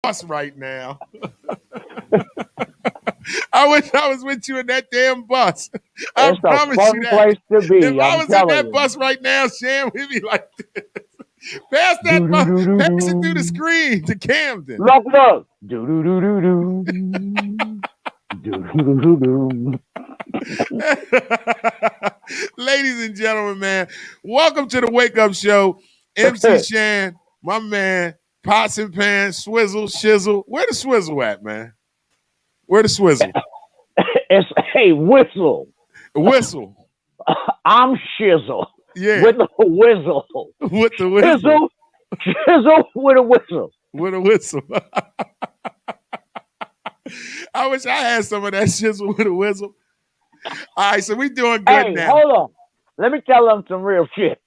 bus right now. I wish I was with you in that damn bus. I It's a promise you fun that. place to If be. I I'm was in telling that you. bus right now, Shan, we'd be like this. Pass Do that do bus, do do pass it through the do. screen to Camden. Look. Do do do do do. Do do do do do. Ladies and gentlemen, man, welcome to the Wake Up Show. MC Shan, my man, Pots and Pans, Swizzle, Shizzle. Where the Swizzle at, man? Where the Swizzle? It's a whistle. Whistle. I'm shizzle Yeah, with a whistle. with the whistle. Shizzle with a whistle. With a whistle. I wish I had some of that shizzle with a whistle. All right, so we doing good Hey, now. hold on. Let me tell them some real shit.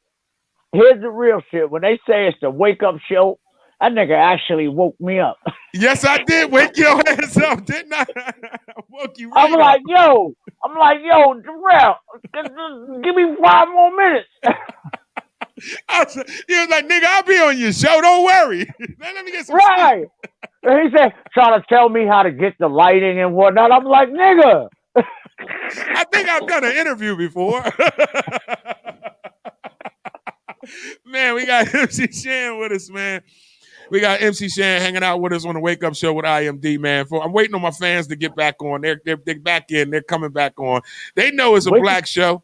Here's the real shit. When they say it's the wake up show, that nigga actually woke me up. Yes, I did wake your ass up, didn't I? I woke you right I'm up. like, yo, Jarrell, give me 5 more minutes. He was like, nigga, I'll be on your show. Don't worry. Let me get some Right. And he said, trying to tell me how to get the lighting and whatnot. I'm like, nigga. I think I've done an interview before. Man, we got MC Shan with us, man. We got MC Shan hanging out with us on the Wake Up Show with IMD, man. I'm waiting on my fans to get back on. They're back in. They're coming back on. They know it's a black show.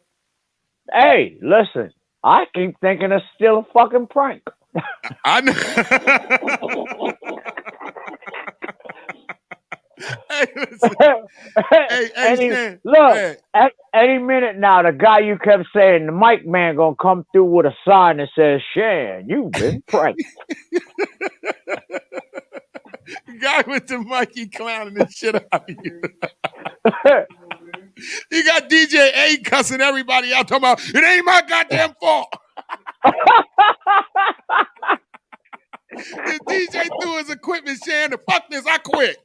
Hey, listen. I keep thinking it's still a fucking prank. I know. Hey, listen. Shan. Look, Hey. at any minute now, the guy you kept saying, the mic man gonna come through with a sign that says, Shan, you've been pranked. Guy with the mic, he clowning the shit out of you. You got DJ A cussing everybody out, talking about, it ain't my goddamn fault. The DJ threw his equipment, Shan, the fuck this, I quit.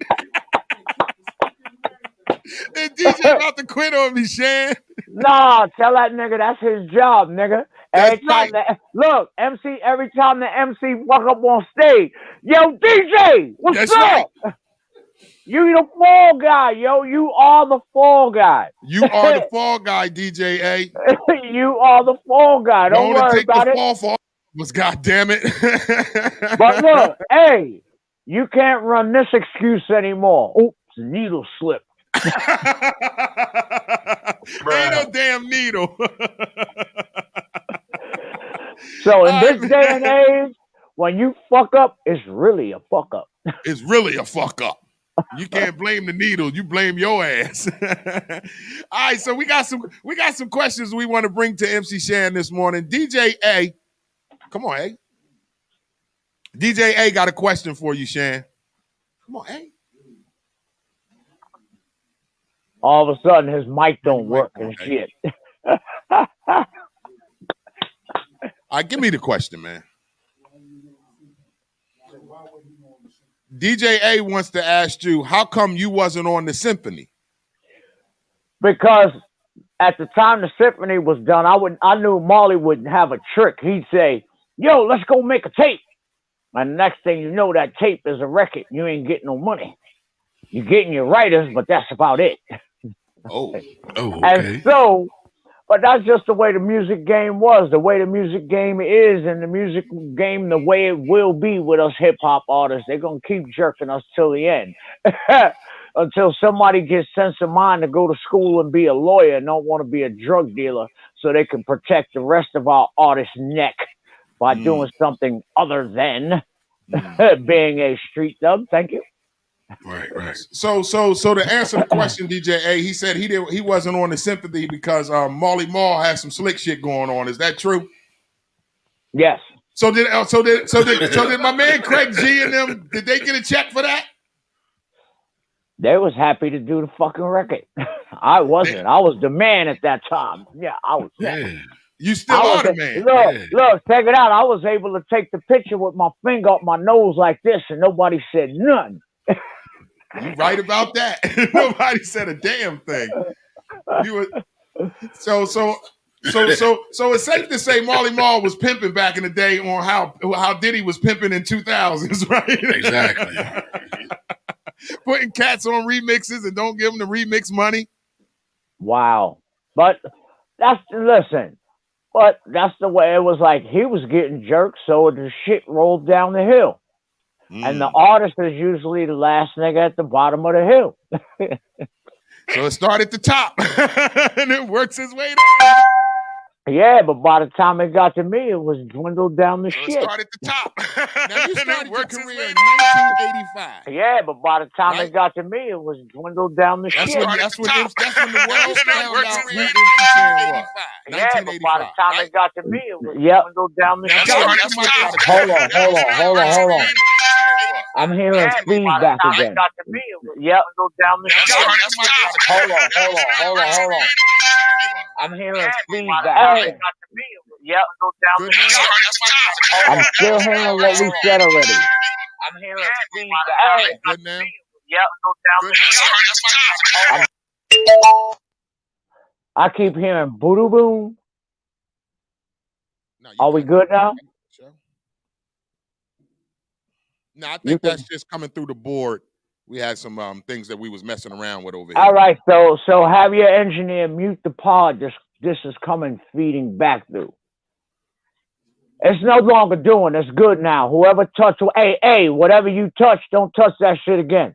The DJ about to quit on me, Shan. Nah, tell that nigga that's his job, nigga. That's right. Look, MC, every time the MC walk up on stage, yo, DJ, what's That's up? right. You the fall guy, yo. You are the fall guy. You are the fall guy, DJ A. You are the fall guy. Don't worry about it. Fall for was goddamn it. But look, hey, you can't run this excuse anymore. Oops, needle slip. Ain't no damn needle. So in this day and age, when you fuck up, it's really a fuck up. It's really a fuck up. You can't blame the needle. You blame your ass. All right, so we got some questions we want to bring to MC Shan this morning. DJ A, come on, A. DJ A got a question for you, Shan. Come on, A. All of a sudden, his mic don't work and shit. All right, give me the question, man. DJ A wants to ask you, how come you wasn't on the symphony? Because at the time the symphony was done, I knew Marley would have a trick. He'd say, yo, let's go make a tape. And the next thing you know, that tape is a record. You ain't getting no money. You're getting your writers, but that's about it. Oh, okay. And so, but that's just the way the music game was, the way the music game is, and the music game the way it will be with us hip-hop artists. They're going to keep jerking us till the end. Until somebody gets sense of mind to go to school and be a lawyer and don't want to be a drug dealer so they can protect the rest of our artists' neck by doing something other than being a street thug. Thank you. Right. So to answer the question, DJ A, he said he wasn't on the symphony because Marley Marl has some slick shit going on. Is that true? Yes. So did my man Craig G and them? Did they get a check for that? They was happy to do the fucking record. I wasn't. I was the man at that time. Yeah, I was. Yeah. You still are the man. Look, check it out. I was able to take the picture with my finger up my nose like this, and nobody said nothing. You right about that. Nobody said a damn thing. So So it's safe to say Marley Marl was pimping back in the day on how Diddy was pimping in 2000s, right? Exactly. Putting cats on remixes and don't give them the remix money. Wow. But listen. But that's the way it was. Like, he was getting jerked, so the shit rolled down the hill. And the artist is usually the last nigga at the bottom of the hill. So it started at the top and it works its way down. Yeah, but by the time it got to me, it was dwindled down the so shit. It started at the top. Now you started your career in 1985. Yeah, but by the time it got to me, it was dwindled down the shit. That's when the world found out who MC was. Yeah, but by the time it got to me, it was dwindled down the shit. Hold on. I'm hearing feedback again. Yep. Hold on. I'm hearing feedback. Yep. I'm still hearing what we said already. I'm hearing feedback. Good now? Yep. I keep hearing boo boom. Are we good now? No, I think that's just coming through the board. We had some things that we was messing around with over here. All right, so have your engineer mute the pod. This is coming feeding back through. It's no longer doing. It's good now. Whoever touched, hey, whatever you touch, don't touch that shit again.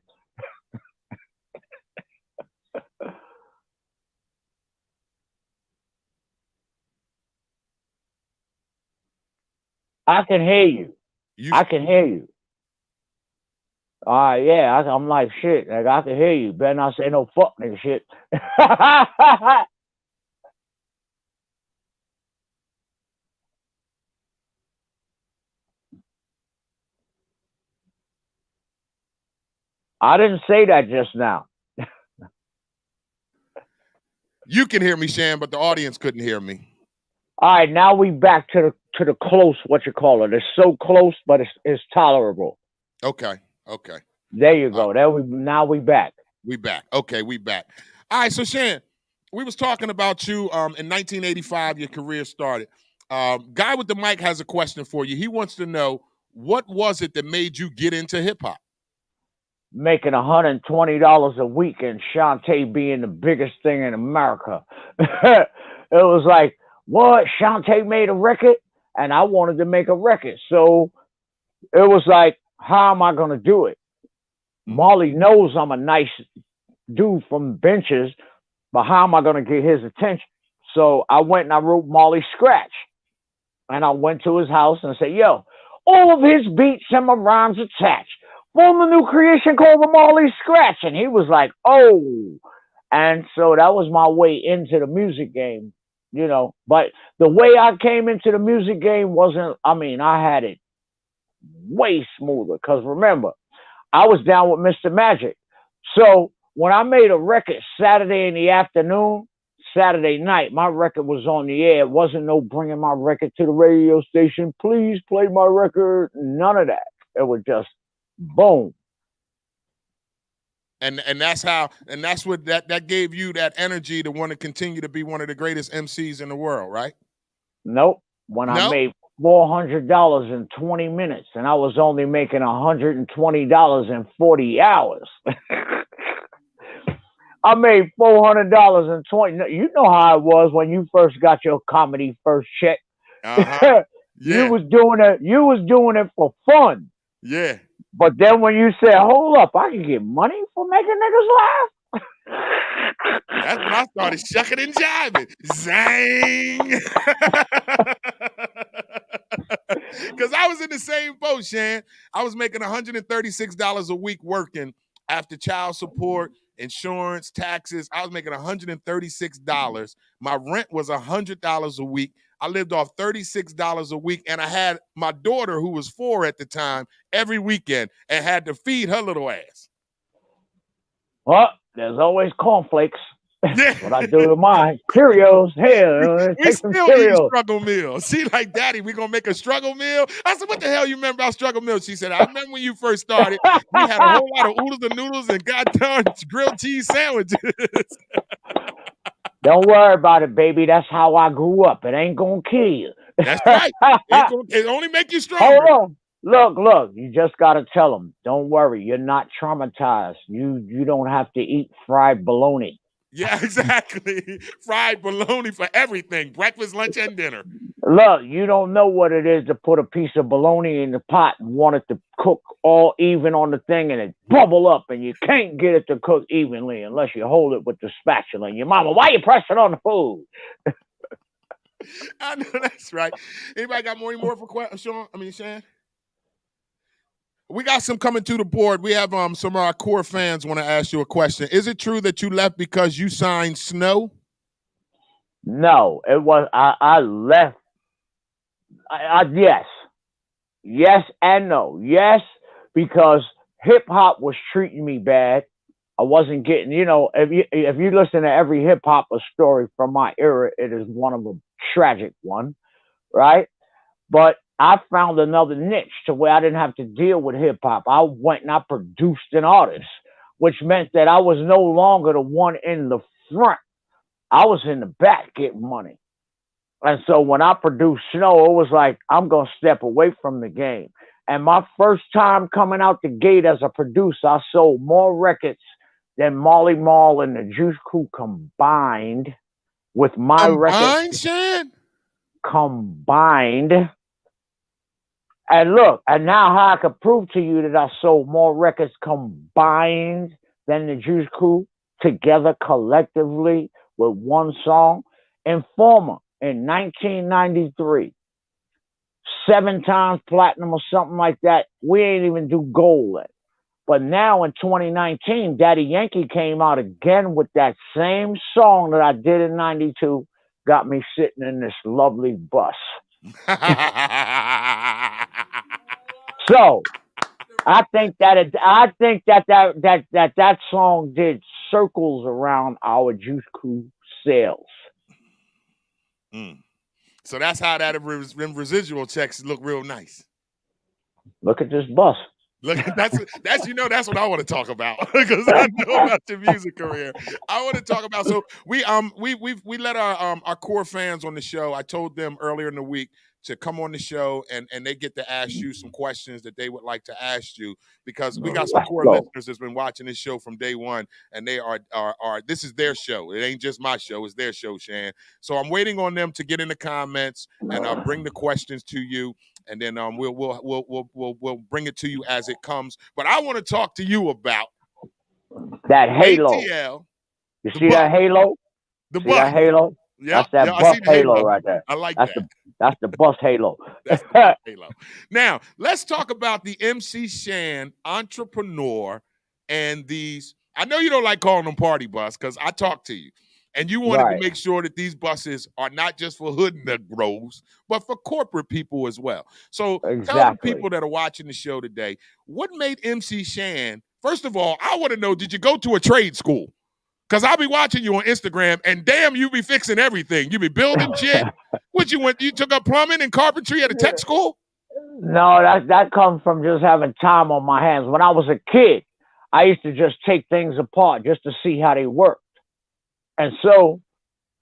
I can hear you. I can hear you. Yeah, I'm like, shit, like, I can hear you. Better not say no fuck nigga shit. I didn't say that just now. You can hear me, Shan, but the audience couldn't hear me. All right, now we back to the close, what you call it. It's so close, but it's tolerable. Okay. There you go. Now we back. We back. Okay, we back. All right, so Shan, we was talking about you in 1985, your career started. Guy with the mic has a question for you. He wants to know, what was it that made you get into hip-hop? Making $120 a week and Shantae being the biggest thing in America. It was like, what? Shantae made a record and I wanted to make a record. So it was like, how am I going to do it? Marley knows I'm a nice dude from benches, but how am I going to get his attention? So I went and I wrote Marley Scratch. And I went to his house and said, yo, all of his beats and my rhymes attached. Form a new creation called the Marley Scratch. And he was like, oh. And so that was my way into the music game, you know. But the way I came into the music game I had it way smoother. Because remember, I was down with Mr. Magic. So when I made a record Saturday in the afternoon, Saturday night, my record was on the air. It wasn't no bringing my record to the radio station. Please play my record. None of that. It was just boom. And that's what that gave you that energy to want to continue to be one of the greatest MCs in the world, right? Nope. I made $400 in 20 minutes, and I was only making $120 in 40 hours. I made $400 in 20. You know how it was when you first got your comedy first check. Yeah. You was doing it for fun. Yeah. But then when you said, hold up, I can get money for making niggas laugh. That's when I started shucking and jiving. Zang. Because I was in the same boat, Shan. I was making $136 a week working after child support, insurance, taxes. I was making $136. My rent was $100 a week. I lived off $36 a week, and I had my daughter, who was 4 at the time, every weekend and had to feed her little ass. Well, there's always cornflakes. Yeah. What I do to mine. Cheerios. Here, we still eat struggle meal. She like, Daddy, we gonna make a struggle meal? I said, what the hell you remember about struggle meal? She said, I remember when you first started, we had a whole lot of oodles and noodles and goddamn grilled cheese sandwiches. Don't worry about it, baby. That's how I grew up. It ain't gonna kill you. That's right. It only make you Hold stronger. on. Look. You just gotta tell them. Don't worry. You're not traumatized. You don't have to eat fried bologna. Yeah, exactly. Fried bologna for everything, breakfast, lunch, and dinner. Look, you don't know what it is to put a piece of bologna in the pot and want it to cook all even on the thing and it bubble up and you can't get it to cook evenly unless you hold it with the spatula. And your mama, why you pressing on the food? I know that's right. Anybody got more for questions, Sean? I mean, Shan? We got some coming to the board. We have some of our core fans want to ask you a question. Is it true that you left because you signed Snow? No, it was I left. Yes, yes and no. Yes, because hip hop was treating me bad. I wasn't getting, if you listen to every hip hop story from my era, it is one of a tragic one, right? But I found another niche to where I didn't have to deal with hip hop. I went and I produced an artist, which meant that I was no longer the one in the front. I was in the back getting money. And so when I produced Snow, it was like, I'm going to step away from the game. And my first time coming out the gate as a producer, I sold more records than Molly Mall and the Juice Crew combined with my records Combined, Shan? combined. And look, and now how I could prove to you that I sold more records combined than the Juice Crew together collectively with one song. Informer in 1993, 7 times platinum or something like that. We ain't even do gold yet. But now in 2019, Daddy Yankee came out again with that same song that I did in 92, got me sitting in this lovely bus. So I think that song did circles around our Juice Crew sales. Mm. So that's how that residual checks look real nice. Look at this bus. Look, that's that's what I want to talk about because I know about your music career. I want to talk about we let our core fans on the show. I told them earlier in the week to come on the show and they get to ask you some questions that they would like to ask you because we got some core listeners that's been watching this show from day one and they are this is their show. It ain't just my show, it's their show, Shan. So I'm waiting on them to get in the comments and bring the questions to you. And then we'll bring it to you as it comes. But I want to talk to you about that halo. ATL. You see that halo? The see that halo? Yep, That's that bus halo right there. I like that's that. That's the bus halo. That's the bus halo. Now, let's talk about the MC Shan entrepreneur and these. I know you don't like calling them party bus because I talked to you. And you wanted to make sure that these buses are not just for hood Negroes, but for corporate people as well. So tell the people that are watching the show today, what made MC Shan, first of all, I want to know, did you go to a trade school? Because I'll be watching you on Instagram, and damn, you be fixing everything. You be building shit. You took up plumbing and carpentry at a tech school? No, that comes from just having time on my hands. When I was a kid, I used to just take things apart just to see how they worked. And so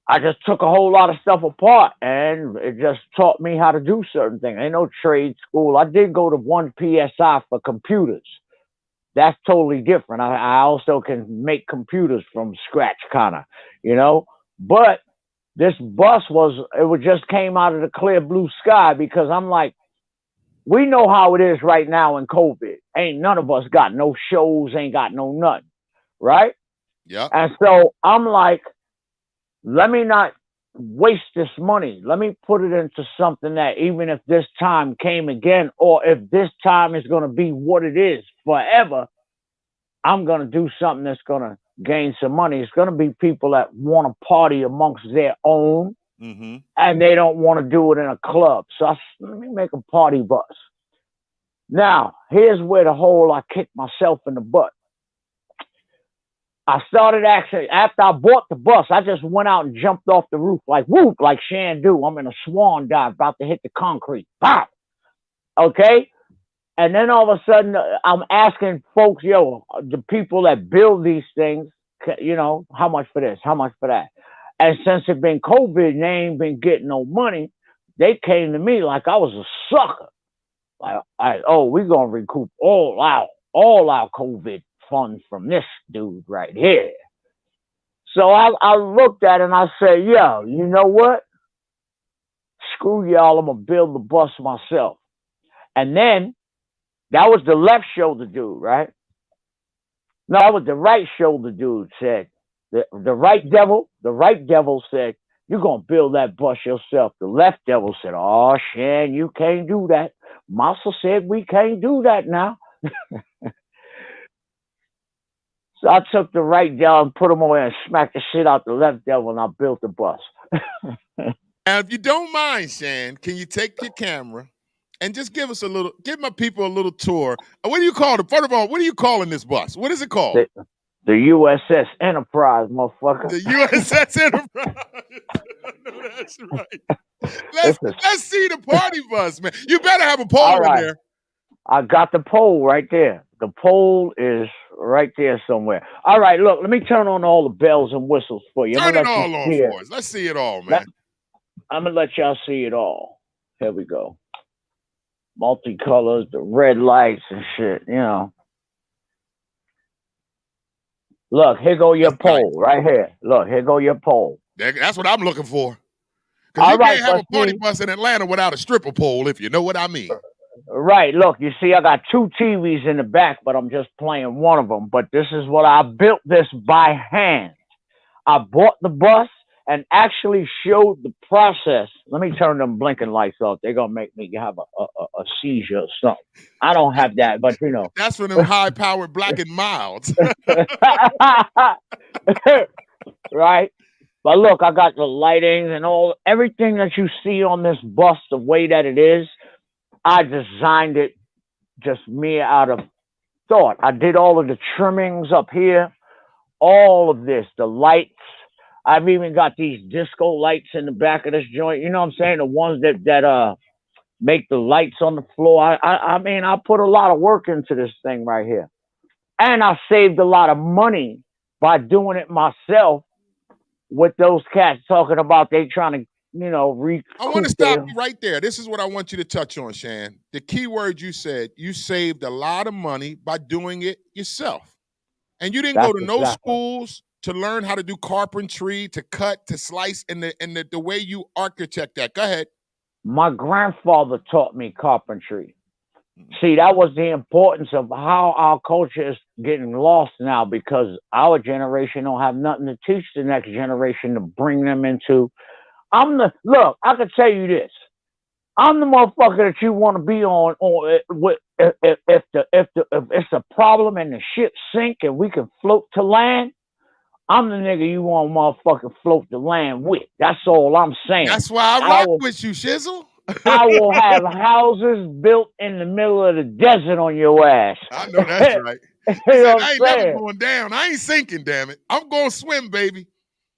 I just took a whole lot of stuff apart and it just taught me how to do certain things. Ain't no trade school. I did go to one PSI for computers. That's totally different. I also can make computers from scratch, kind of, But this bus just came out of the clear blue sky because I'm like, we know how it is right now in COVID. Ain't none of us got no shows, ain't got no nothing, right? Yeah. And so I'm like, let me not waste this money. Let me put it into something that even if this time came again, or if this time is going to be what it is forever, I'm going to do something that's going to gain some money. It's going to be people that want to party amongst their own, and they don't want to do it in a club. So let me make a party bus. Now, here's where I kicked myself in the butt. I started actually, after I bought the bus, I just went out and jumped off the roof like whoop, like Shan do. I'm in a swan dive about to hit the concrete. Bam! Okay? And then all of a sudden, I'm asking folks, the people that build these things, how much for this? How much for that? And since it been COVID and they ain't been getting no money, they came to me like I was a sucker. We gonna recoup all our COVID funds from this dude right here. So I looked at it and I said, yo, you know what? Screw y'all, I'm gonna build the bus myself. And then that was the left shoulder dude, right? No, that was the right shoulder dude said. The right devil said, you're gonna build that bus yourself. The left devil said, oh Shan, you can't do that. Massa said we can't do that now. So I took the right devil and put him away and smacked the shit out the left devil, and I built the bus. Now, if you don't mind, Shan, can you take your camera and just give my people a little tour? What do you call it? First of all, what are you calling this bus? What is it called? The USS Enterprise, motherfucker. The USS Enterprise. No, that's right. Let's see the party bus, man. You better have a pole in there. I got the pole right there. The pole is right there somewhere. All right, look, let me turn on all the bells and whistles for you. Turn it all on for us. Let's see it all, man. I'm going to let y'all see it all. Here we go. Multicolors, the red lights and shit, you know. Look, here go your pole right here. Look, here go your pole. That's what I'm looking for. Because you can't have a party bus in Atlanta without a stripper pole, if you know what I mean. Right. Look, you see, I got 2 TVs in the back, but I'm just playing one of them. But this is what I built this by hand. I bought the bus and actually showed the process. Let me turn them blinking lights off. They're going to make me have a seizure or something. I don't have that, but you know. That's for them high-powered black and milds. Right. But look, I got the lightings and everything that you see on this bus, the way that it is, I designed it just me out of thought. I did all of the trimmings up here, all of this, the lights. I've even got these disco lights in the back of this joint. You know what I'm saying? The ones that make the lights on the floor. I mean, I put a lot of work into this thing right here. And I saved a lot of money by doing it myself with those cats talking about they trying to, you know, I want to stop you right there. This is what I want you to touch on, Shan. The key word you said, you saved a lot of money by doing it yourself. And you didn't go to no schools to learn how to do carpentry, to cut, to slice, and the way you architect that. Go ahead. My grandfather taught me carpentry. See, that was the importance of how our culture is getting lost now, because our generation don't have nothing to teach the next generation to bring them into. Look, I can tell you this. I'm the motherfucker that you want to be on with if it's a problem and the ship sink and we can float to land. I'm the nigga you want motherfucking float to land with. That's all I'm saying. That's why I rock with you, Shizzle. I will have houses built in the middle of the desert on your ass. I know that's right. I ain't never going down. I ain't sinking, damn it. I'm going to swim, baby.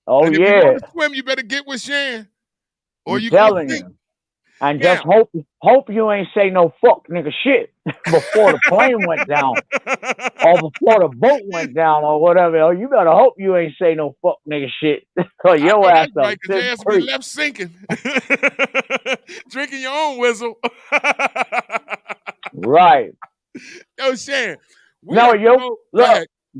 Oh, and if yeah. you want to swim, you better get with Shan. Or you telling you. And just hope you ain't say no fuck nigga shit before the plane went down or before the boat went down or whatever. Oh, you better hope you ain't say no fuck nigga shit. Or your ass up. Right, because your ass be left sinking. Drinking your own whistle. Right. Yo, Shan. Look,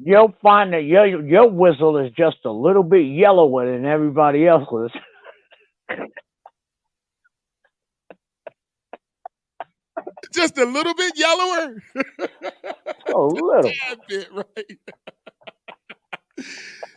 you'll find that your whistle is just a little bit yellower than everybody else's. Just a little bit yellower? A little. Tad bit, right?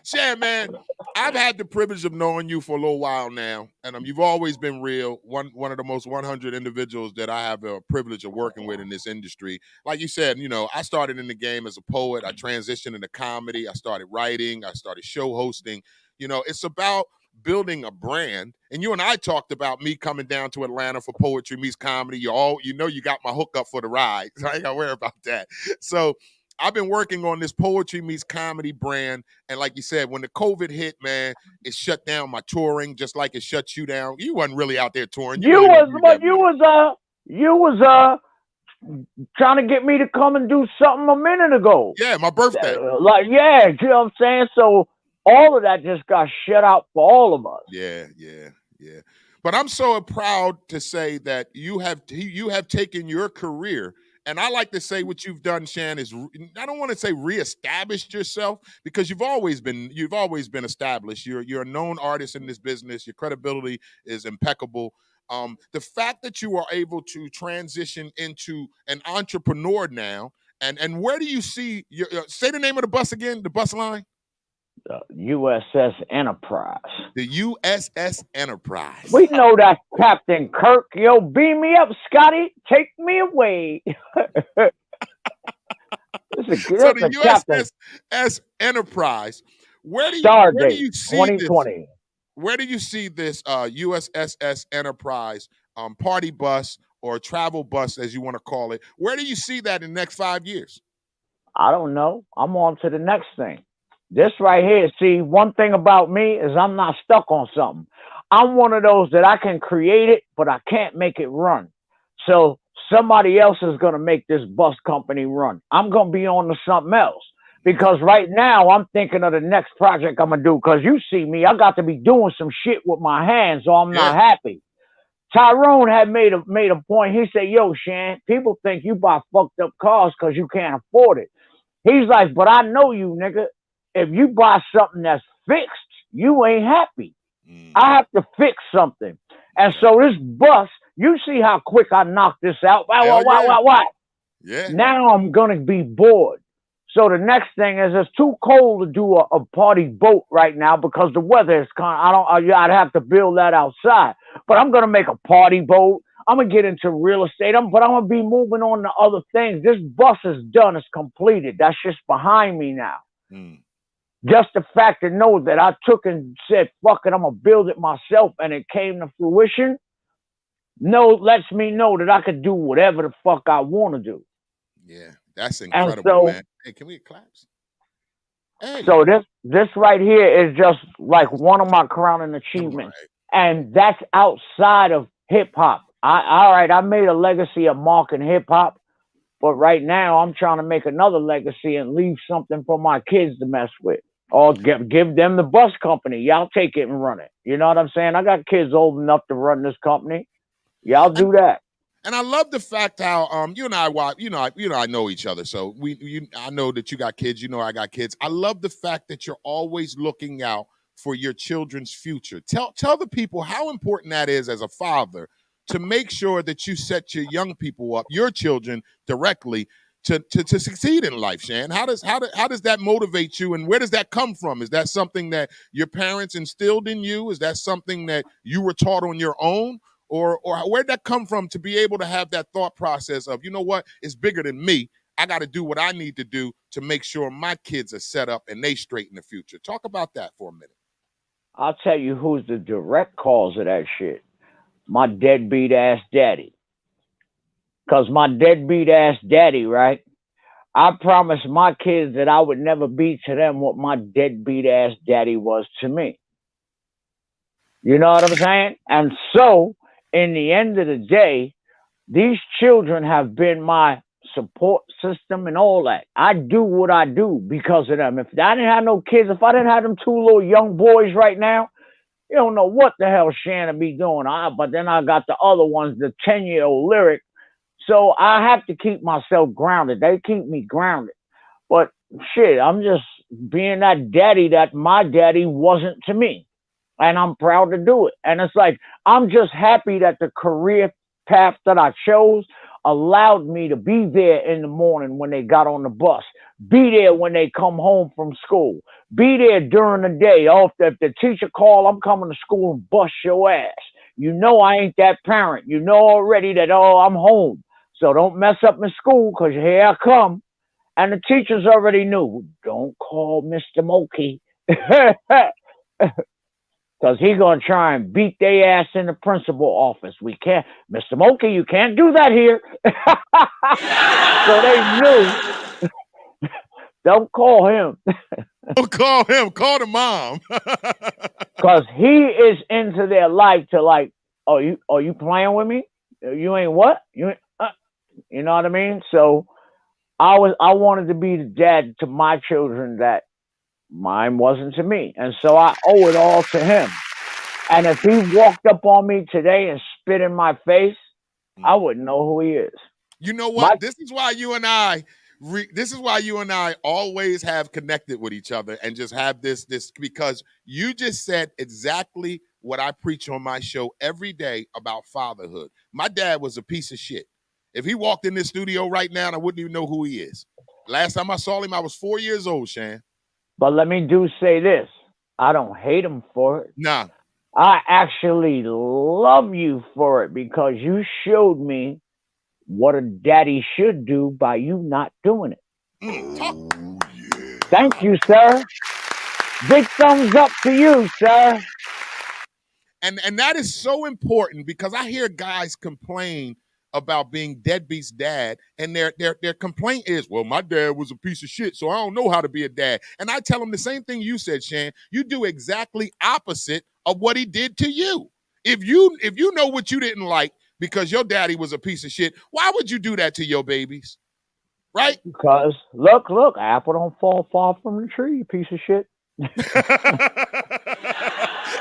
Shan, man, I've had the privilege of knowing you for a little while now, and you've always been real. One of the most 100 individuals that I have a privilege of working with in this industry. Like you said, you know, I started in the game as a poet. I transitioned into comedy. I started writing. I started show hosting. You know, it's about building a brand. And you and I talked about me coming down to Atlanta for Poetry Meets Comedy. You got my hook up for the ride. So I ain't got to worry about that. So I've been working on this Poetry Meets Comedy brand. And like you said, when the COVID hit, man, it shut down my touring, just like it shut you down. You wasn't really out there touring. You was trying to get me to come and do something a minute ago. Yeah, my birthday. You know what I'm saying? So All of that just got shut out for all of us. Yeah, yeah, yeah. But I'm so proud to say that you have taken your career, and I like to say what you've done, Shan, is I don't want to say reestablished yourself because you've always been established. You're a known artist in this business. Your credibility is impeccable. The fact that you are able to transition into an entrepreneur now, and where do you see your say the name of the bus again? The bus line. USS Enterprise. The USS Enterprise. We know that Captain Kirk. Yo, beam me up, Scotty. Take me away. So the Captain. USS Enterprise. Where do Stardate you see this? 2020. Where do you see this USS Enterprise party bus or travel bus, as you want to call it? Where do you see that in the next 5 years? I don't know. I'm on to the next thing. This right here, see, one thing about me is I'm not stuck on something. I'm one of those that I can create it, but I can't make it run. So somebody else is going to make this bus company run. I'm going to be on to something else. Because right now I'm thinking of the next project I'm going to do. Because you see me, I got to be doing some shit with my hands or I'm not happy. Tyrone had made a point. He said, yo, Shan, people think you buy fucked up cars because you can't afford it. He's like, but I know you, nigga. If you buy something that's fixed, you ain't happy. I have to fix something. And so this bus, you see how quick I knocked this out. Why? Yeah. Now I'm going to be bored. So the next thing is it's too cold to do a party boat right now because the weather is I'd have to build that outside. But I'm going to make a party boat. I'm going to get into real estate. But I'm going to be moving on to other things. This bus is done. It's completed. That's just behind me now. Just the fact to know that I took and said, fuck it, I'm going to build it myself, and it came to fruition, lets me know that I could do whatever the fuck I want to do. Yeah, that's incredible, man. Hey, can we get claps? Hey. So this right here is just like one of my crowning achievements. And that's outside of hip-hop. I made a legacy of marking hip-hop, but right now I'm trying to make another legacy and leave something for my kids to mess with. Or give them the bus company. Y'all take it and run it. You know what I'm saying? I got kids old enough to run this company. Y'all do that. And I love the fact how you and I know each other. So I know that you got kids. You know I got kids. I love the fact that you're always looking out for your children's future. Tell the people how important that is as a father to make sure that you set your young people up, your children directly to succeed in life, Shan. How does that motivate you, and where does that come from? Is that something that your parents instilled in you? Is that something that you were taught on your own? Or where'd that come from to be able to have that thought process of, you know what, it's bigger than me. I got to do what I need to do to make sure my kids are set up and they straight in the future. Talk about that for a minute. I'll tell you who's the direct cause of that shit. My deadbeat ass daddy. Because my deadbeat ass daddy, right? I promised my kids that I would never be to them what my deadbeat ass daddy was to me. You know what I'm saying? And so, in the end of the day, these children have been my support system and all that. I do what I do because of them. If I didn't have no kids, if I didn't have them two little young boys right now, you don't know what the hell Shannon be doing. But then I got the other ones, the 10-year-old lyric. So I have to keep myself grounded. They keep me grounded. But shit, I'm just being that daddy that my daddy wasn't to me. And I'm proud to do it. And it's like, I'm just happy that the career path that I chose allowed me to be there in the morning when they got on the bus, be there when they come home from school, be there during the day. Oh, if the teacher call, I'm coming to school and bust your ass. You know I ain't that parent. You know already that, I'm home. So don't mess up in school because here I come. And the teachers already knew, don't call Mr. Mokey. Because he's going to try and beat their ass in the principal office. We can't. Mr. Mokey, you can't do that here. So they knew. Don't call him. Don't call him. Call the mom. Because he is into their life to like, you playing with me? You ain't what? You know what I mean? So I wanted to be the dad to my children that Mine wasn't to me. And so I owe it all to him. And if he walked up on me today and spit in my face, I wouldn't know who he is. You know My what? This is why you and I. This is why you and I always have connected with each other and just have this because you just said exactly what I preach on my show every day about fatherhood. My dad was a piece of shit. If he walked in this studio right now, I wouldn't even know who he is. Last time I saw him, I was 4 years old, Shan. But let me say this. I don't hate him for it. Nah. I actually love you for it because you showed me what a daddy should do by you not doing it. Yeah. Thank you, sir. Big thumbs up to you, sir. And that is so important because I hear guys complain about being deadbeat's dad, and their complaint is, well, my dad was a piece of shit, so I don't know how to be a dad. And I tell them the same thing you said, Shan. You do exactly opposite of what he did to you. If you know what you didn't like because your daddy was a piece of shit, why would you do that to your babies? Right? Because look, apple don't fall far from the tree, you piece of shit.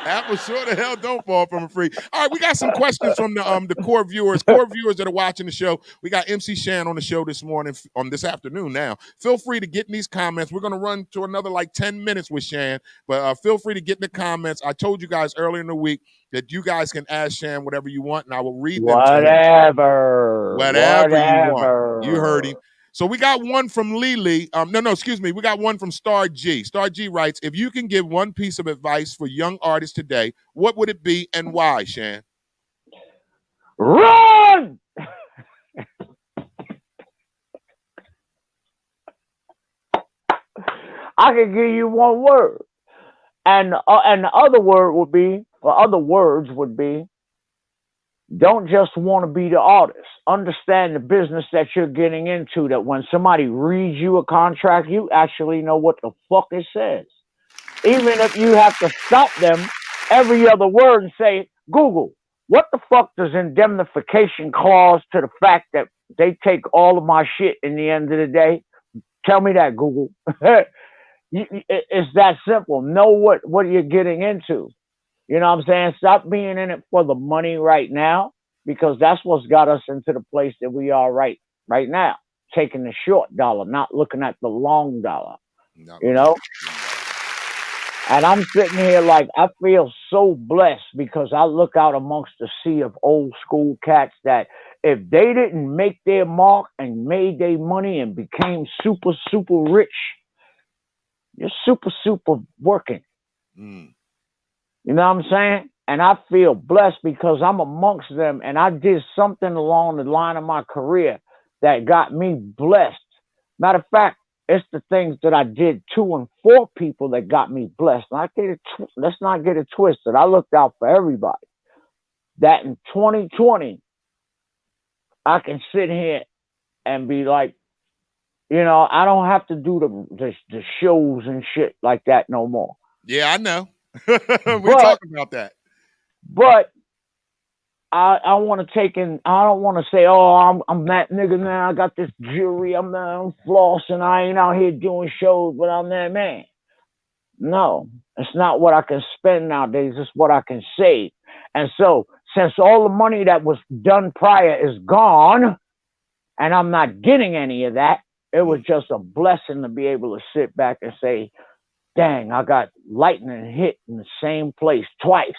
Apple sure the hell don't fall from a tree. All right, we got some questions from the core viewers that are watching the show. We got MC Shan on the show this morning, on this afternoon now. Feel free to get in these comments. We're going to run to another like 10 minutes with Shan, but feel free to get in the comments. I told you guys earlier in the week that you guys can ask Shan whatever you want, and I will read them to him. Whatever You want. You heard him. So we got one from Lily. Excuse me. We got one from Star G. Star G writes, if you can give one piece of advice for young artists today, what would it be and why, Shan? Run! I can give you one word. And the other word would be, or other words would be, don't just want to be the artist. Understand the business that you're getting into, that when somebody reads you a contract, you actually know what the fuck it says. Even if you have to stop them every other word and say, Google, what the fuck does indemnification clause to the fact that they take all of my shit in the end of the day? Tell me that, Google. It's that simple. Know what you're getting into. You know what I'm saying? Stop being in it for the money right now, because that's what's got us into the place that we are right now. Taking the short dollar, not looking at the long dollar. You know? And I'm sitting here like, I feel so blessed because I look out amongst the sea of old school cats that if they didn't make their mark and made their money and became super, super rich, you're super, super working. You know what I'm saying? And I feel blessed because I'm amongst them and I did something along the line of my career that got me blessed. Matter of fact, it's the things that I did to and for people that got me blessed. Let's not get it twisted. I looked out for everybody. That in 2020, I can sit here and be like, you know, I don't have to do the shows and shit like that no more. Yeah, I know. We talk about that. But I want to take in. I don't want to say, oh, I'm that nigga now. I got this jewelry. I'm flossing. I ain't out here doing shows, but I'm that man. No, it's not what I can spend nowadays. It's what I can save. And so, since all the money that was done prior is gone, and I'm not getting any of that, it was just a blessing to be able to sit back and say, dang, I got lightning hit in the same place twice.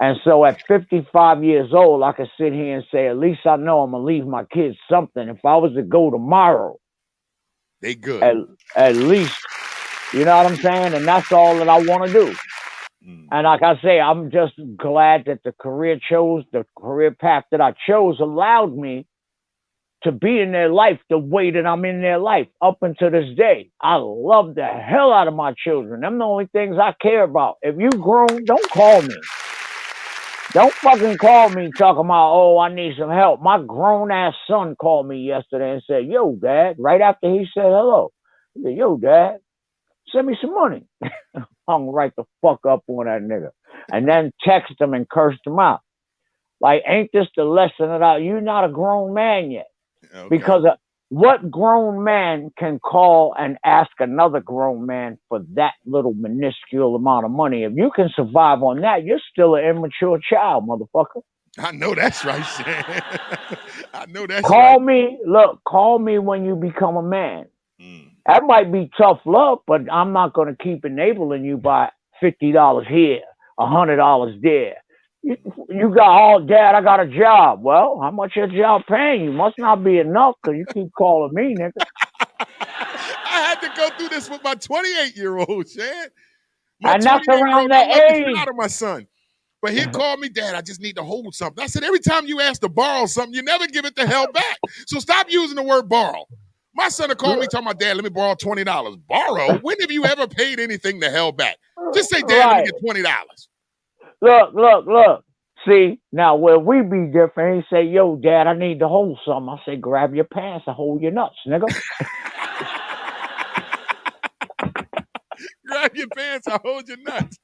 And so at 55 years old, I can sit here and say, at least I know I'm going to leave my kids something. If I was to go tomorrow, they good. At least, you know what I'm saying? And that's all that I want to do. And like I say, I'm just glad that the career path that I chose allowed me to be in their life the way that I'm in their life up until this day. I love the hell out of my children. Them the only things I care about. If you grown, don't call me. Don't fucking call me talking about, oh, I need some help. My grown-ass son called me yesterday and said, yo, Dad, right after he said hello. He said, yo, Dad, send me some money. Hung right the fuck up on that nigga. And then text him and cursed him out. Like, ain't this the lesson that you're not a grown man yet? Okay. What grown man can call and ask another grown man for that little minuscule amount of money? If you can survive on that, you're still an immature child, motherfucker. I know that's right, Shan. I know that's right. Call me when you become a man. Mm. That might be tough love, but I'm not going to keep enabling you by $50 here, $100 there. You got, oh, Dad, I got a job. Well, how much your job paying you? Must not be enough because you keep calling me, nigga. I had to go through this with my 28-year-old, Shan. My And that's 28-year-old, around I the love the shit age. out of my son. But he'd call me, Dad, I just need to hold something. I said, every time you ask to borrow something, you never give it the hell back. So stop using the word borrow. My son would call me talking about, Dad, let me borrow $20. Borrow? When have you ever paid anything the hell back? Just say, Dad, let me get $20. Look. See, now where we be different, he say, yo, Dad, I need to hold something. I say, grab your pants and hold your nuts, nigga. Grab your pants, I'll hold your nuts.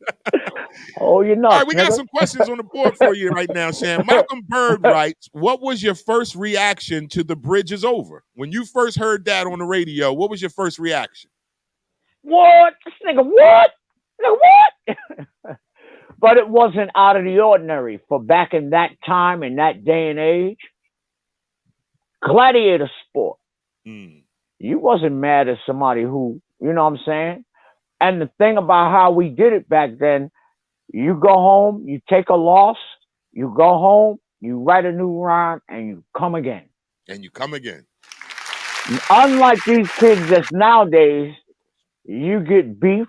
Hold your nuts, All right, we got nigga. some questions on the board for you right now, Shan. Malcolm Bird writes, what was your first reaction to The Bridge Is Over? When you first heard that on the radio, what was your first reaction? What? This nigga, what? Nigga, what? But it wasn't out of the ordinary for back in that time, in that day and age. Gladiator sport. Mm. You wasn't mad at somebody who, you know what I'm saying? And the thing about how we did it back then, you go home, you take a loss, you go home, you write a new rhyme, and you come again. And you come again. Unlike these kids that's nowadays, you get beef,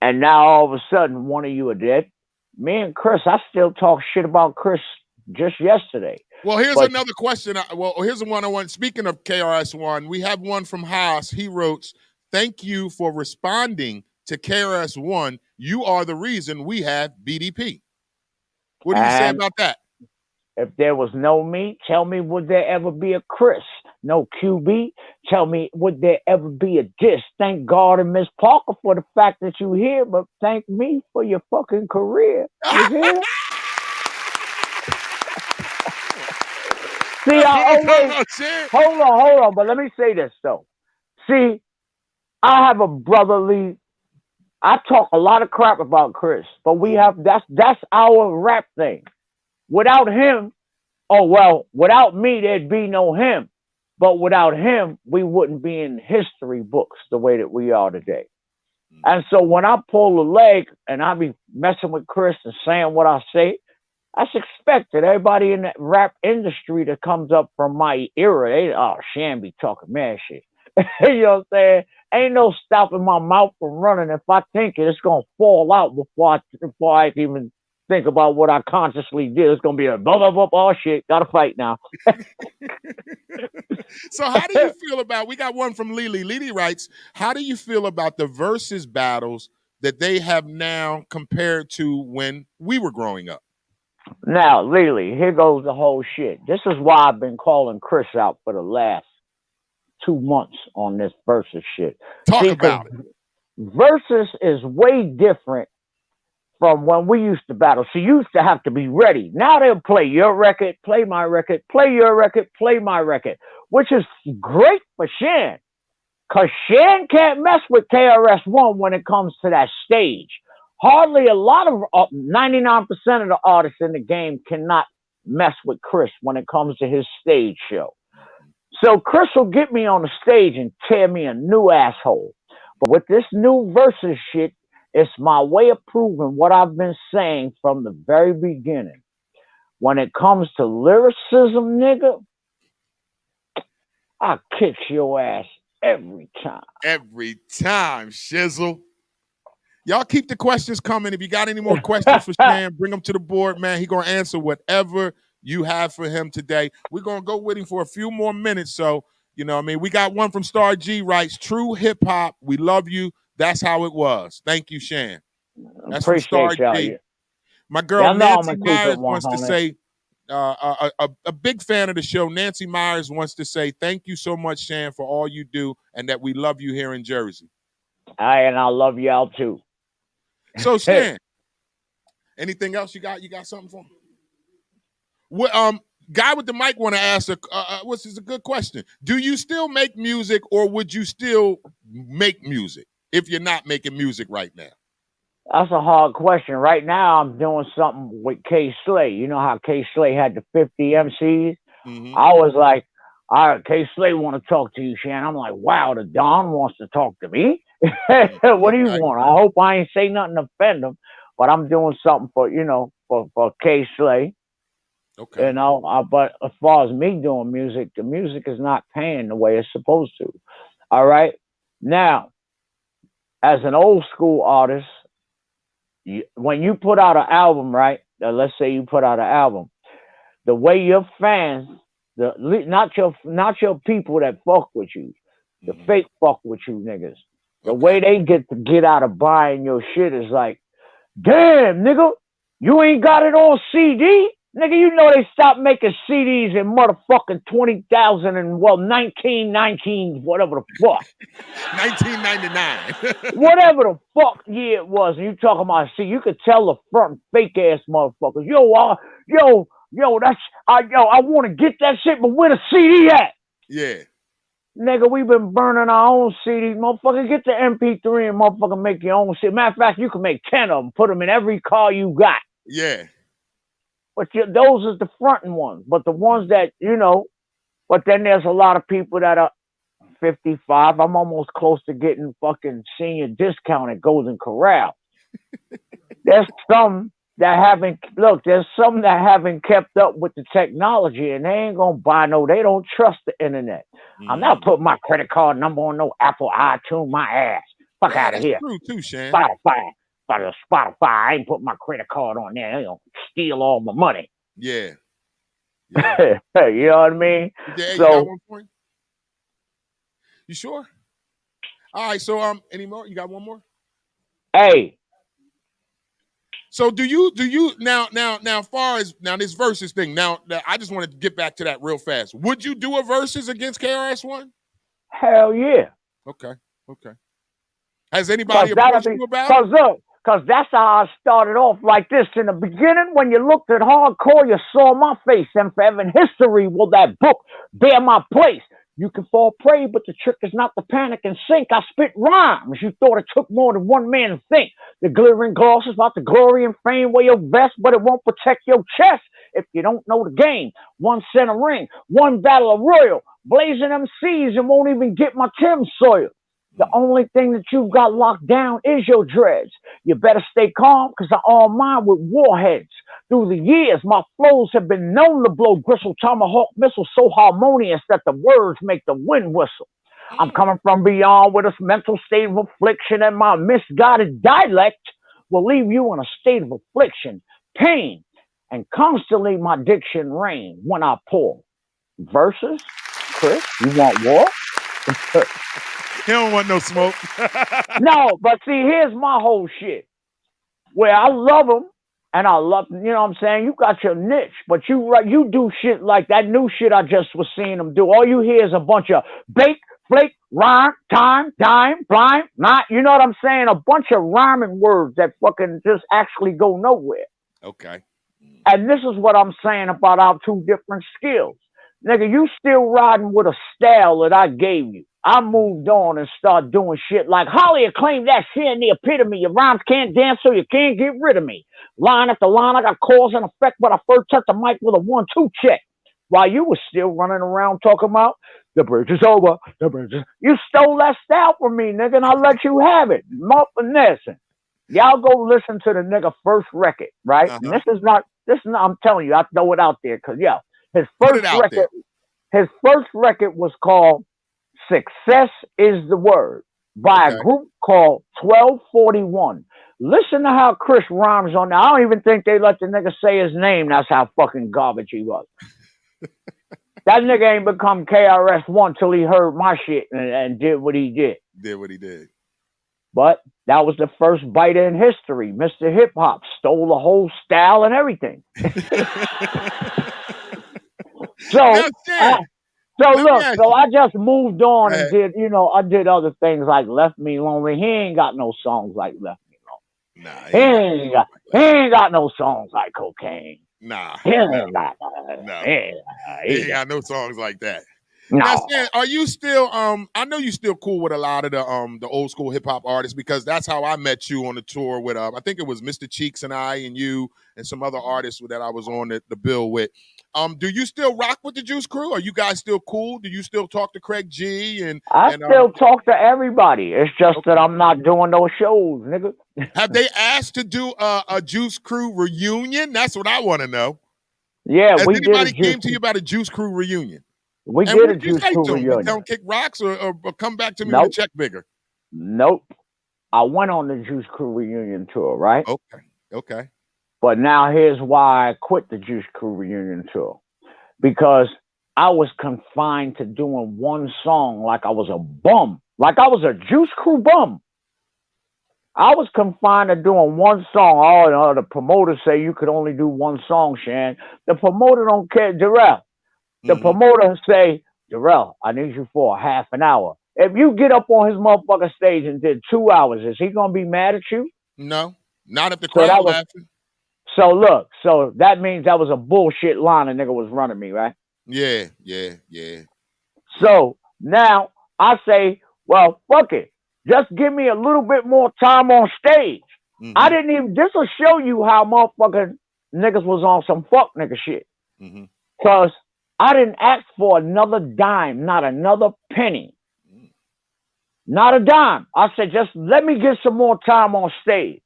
and now all of a sudden one of you are dead. Me and Chris, I still talk shit about Chris just yesterday. Well, here's another question. Here's the one I want. Speaking of KRS-One, we have one from Haas. He wrote, thank you for responding to KRS-One. You are the reason we have BDP. What do you say about that? If there was no me, tell me, would there ever be a Chris? No QB, tell me, would there ever be a diss? Thank God and Miss Parker for the fact that you're here, but thank me for your fucking career. You hear? See, I always hold on, but let me say this though. See, I have a brotherly. I talk a lot of crap about Chris, but we have that's our rap thing. Without him, without me, there'd be no him. But without him, we wouldn't be in history books the way that we are today. And so when I pull a leg and I be messing with Chris and saying what I say, that's expected. Everybody in the rap industry that comes up from my era, Shan be talking mad shit. You know what I'm saying? Ain't no stopping my mouth from running. If I think it, it's gonna fall out before I even think about what I consciously did. It's gonna be a blah blah blah. Oh shit, gotta fight now. So how do you feel about? We got one from Lily. Lily writes, how do you feel about the versus battles that they have now compared to when we were growing up? Now, Lily, here goes the whole shit. This is why I've been calling Chris out for the last 2 months on this versus shit. Talk about it. Versus is way different from when we used to battle. So you used to have to be ready. Now they'll play your record, play my record, play your record, play my record, which is great for Shan. Because Shan can't mess with KRS-One when it comes to that stage. Hardly a lot of 99% of the artists in the game cannot mess with Chris when it comes to his stage show. So Chris will get me on the stage and tear me a new asshole. But with this new versus shit, it's my way of proving what I've been saying from the very beginning. When it comes to lyricism, nigga, I kick your ass every time. Every time, Shizzle. Y'all keep the questions coming. If you got any more questions for Shan, bring them to the board, man. He gonna answer whatever you have for him today. We're gonna go with him for a few more minutes. So, you know what I mean? We got one from Star G writes, true hip hop, we love you. That's how it was. Thank you, Shan. That's from Star G. My girl Nancy Myers wants to say, a big fan of the show. Nancy Myers wants to say, thank you so much, Shan, for all you do and that we love you here in Jersey. And I love y'all too. So, Stan, anything else you got? You got something for me? Guy with the mic want to ask which is a good question. Do you still make music, or would you still make music if you're not making music right now? That's a hard question. Right now, I'm doing something with K Slay. You know how K Slay had the 50 MCs? Mm-hmm. I was like, all right, K Slay want to talk to you, Shan. I'm like, wow, the Don wants to talk to me? What do you want? I hope I ain't say nothing to offend him, but I'm doing something for, for K Slay. Okay. But as far as me doing music, the music is not paying the way it's supposed to. All right. Now, as an old school artist, when you put out an album, right? Let's say you put out an album, the way your fans, not your people that fuck with you, the fake fuck with you niggas, the way they get out of buying your shit is like, damn, nigga, you ain't got it on CD? Nigga, you know they stopped making CDs in motherfucking 20,000 and 1919, whatever the fuck. 1999. Whatever the fuck year it was, and you talking about, see, you could tell the front fake ass motherfuckers. I want to get that shit, but where the CD at? Yeah. Nigga, we've been burning our own CDs. Motherfucker, get the MP3 and motherfucker make your own shit. Matter of fact, you can make 10 of them, put them in every car you got. Yeah. But those are the fronting ones. But the ones that, but then there's a lot of people that are 55. I'm almost close to getting fucking senior discount at Golden Corral. There's some that haven't kept up with the technology, and they ain't gonna buy they don't trust the internet. I'm not putting my credit card number on no Apple iTunes, my ass. Fuck out of here. True too, Shan. Spotify. I ain't putting my credit card on there. They gonna steal all my money. Yeah. You know what I mean? Yeah, you got one point? You sure? All right, so any more? You got one more? Hey. So do you now far as this versus thing, now I just wanted to get back to that real fast. Would you do a versus against KRS-One? Hell yeah. Okay. Has anybody approached you about it? Because that's how I started off like this. In the beginning, when you looked at hardcore, you saw my face. And forever in history will that book bear my place. You can fall prey, but the trick is not to panic and sink. I spit rhymes. You thought it took more than one man to think. The glittering gloss is about the glory and fame. Wear your vest, but it won't protect your chest if you don't know the game. One center ring, one battle of royal. Blazing MCs and won't even get my Tim Sawyer. The only thing that you've got locked down is your dreads. You better stay calm, because I arm mine with warheads. Through the years, my flows have been known to blow gristle tomahawk missiles so harmonious that the words make the wind whistle. I'm coming from beyond with a mental state of affliction, and my misguided dialect will leave you in a state of affliction, pain, and constantly my diction reign when I pour. Versus, Chris, you want war? He don't want no smoke. No, but see, here's my whole shit. Where I love them, and I love, you know what I'm saying? You got your niche, but you do shit like that new shit I just was seeing them do. All you hear is a bunch of bake, flake, rhyme, time, dime, blind, not, you know what I'm saying? A bunch of rhyming words that fucking just actually go nowhere. Okay. And this is what I'm saying about our two different skills. Nigga, you still riding with a style that I gave you. I moved on and started doing shit like Holly acclaimed that shit in the epitome. Your rhymes can't dance, so you can't get rid of me. Line after line, I got cause and effect, but I first touched the mic with a 1-2 check. While you was still running around talking about the bridge is over, the bridge is... You stole that style from me, nigga, and I let you have it. Muffin. Y'all go listen to the nigga first record, right? And this is not, I'm telling you, I throw it out there, because, his first record was called Success is the Word by a group called 1241. Listen to how Chris rhymes on that. I don't even think they let the nigga say his name. That's how fucking garbage he was. That nigga ain't become KRS-One till he heard my shit and did what he did. But that was the first biter in history. Mr. Hip Hop stole the whole style and everything. So I just moved on and did, I did other things like Left Me Lonely. He ain't got no songs like Left Me Lonely. He ain't got no songs like Cocaine. Nah, no, Yeah, no. yeah, He ain't got no songs like that. Now, no. Stan, are you still I know you still cool with a lot of the old school hip hop artists, because that's how I met you on the tour with I think it was Mr. Cheeks and I and you and some other artists that I was on the bill with. Do you still rock with the Juice Crew? Are you guys still cool? Do you still talk to Craig G I and still talk to everybody. It's just that okay. I'm not doing those shows, nigga. Have they asked to do a Juice Crew reunion? That's what I want to know. Yeah, Has we did a anybody juice. came to you about a Juice Crew reunion? We And did a what'd you Juice say Crew to them? You tell reunion. them kick rocks or come back to me with a Nope, check bigger? nope. I went on the Juice Crew reunion tour, right? Okay. Okay. But now here's why I quit the Juice Crew reunion tour, because I was confined to doing one song like I was a bum, like I was a Juice Crew bum. I was confined to doing one song. Oh, no, the promoters say you could only do one song, Shan. The promoter don't care, Jarrell. The Mm-hmm. promoter say, Jarrell, I need you for a half an hour. If you get up on his motherfucking stage and did 2 hours, is he gonna be mad at you? No, not if the So crowd that was laughing. so that means that was a bullshit line a nigga was running me, right? Yeah, yeah, yeah, yeah. So now I say, well, fuck it. Just give me a little bit more time on stage. I Mm-hmm. didn't even, this will show you how motherfucking niggas was on some fuck nigga shit. Mm-hmm. Cause I didn't ask for another dime, not another penny, not a dime. I said, just let me get some more time on stage.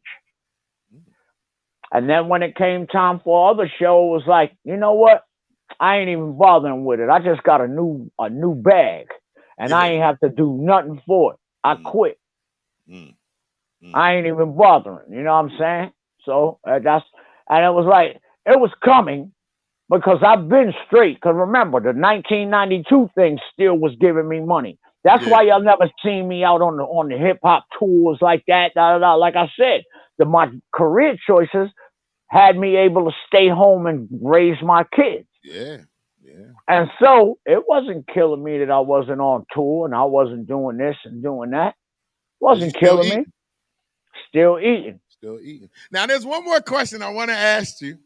And then when it came time for other show, it was like, you know what? I ain't even bothering with it. I just got a new bag, and I Yeah. ain't have to do nothing for it. I Mm, quit. mm, mm. I ain't even bothering. You know what I'm saying? So that's, and it was like it was coming because I've been straight. Because remember, the 1992 thing still was giving me money. That's Yeah. why y'all never seen me out on the hip hop tours like that. Da, da, da. Like I said, my career choices had me able to stay home and raise my kids. Yeah. Yeah. And so it wasn't killing me that I wasn't on tour and I wasn't doing this and doing that. It 'Cause you wasn't still killing me. eating. Still eating. Still eating. Now, there's one more question I want to ask you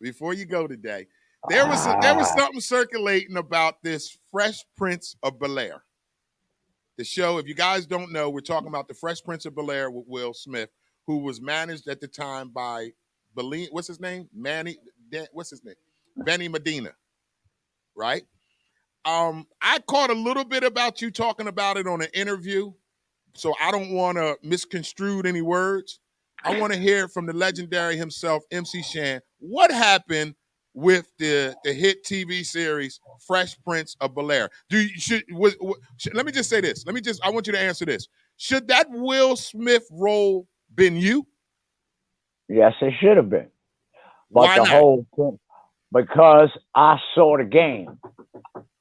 before you go today. There was Ah, something circulating about this Fresh Prince of Bel-Air. The show, if you guys don't know, we're talking about the Fresh Prince of Bel-Air with Will Smith, who was managed at the time by what's his name? What's his name? Benny Medina, right? I caught a little bit about you talking about it on an interview, so I don't want to misconstrue any words. I want to hear from the legendary himself, MC Shan. What happened with the hit TV series Fresh Prince of Bel-Air? Let me just say this. I want you to answer this. Should that Will Smith role been you? yes, it should have been. But Why the not? whole thing, because I saw the game.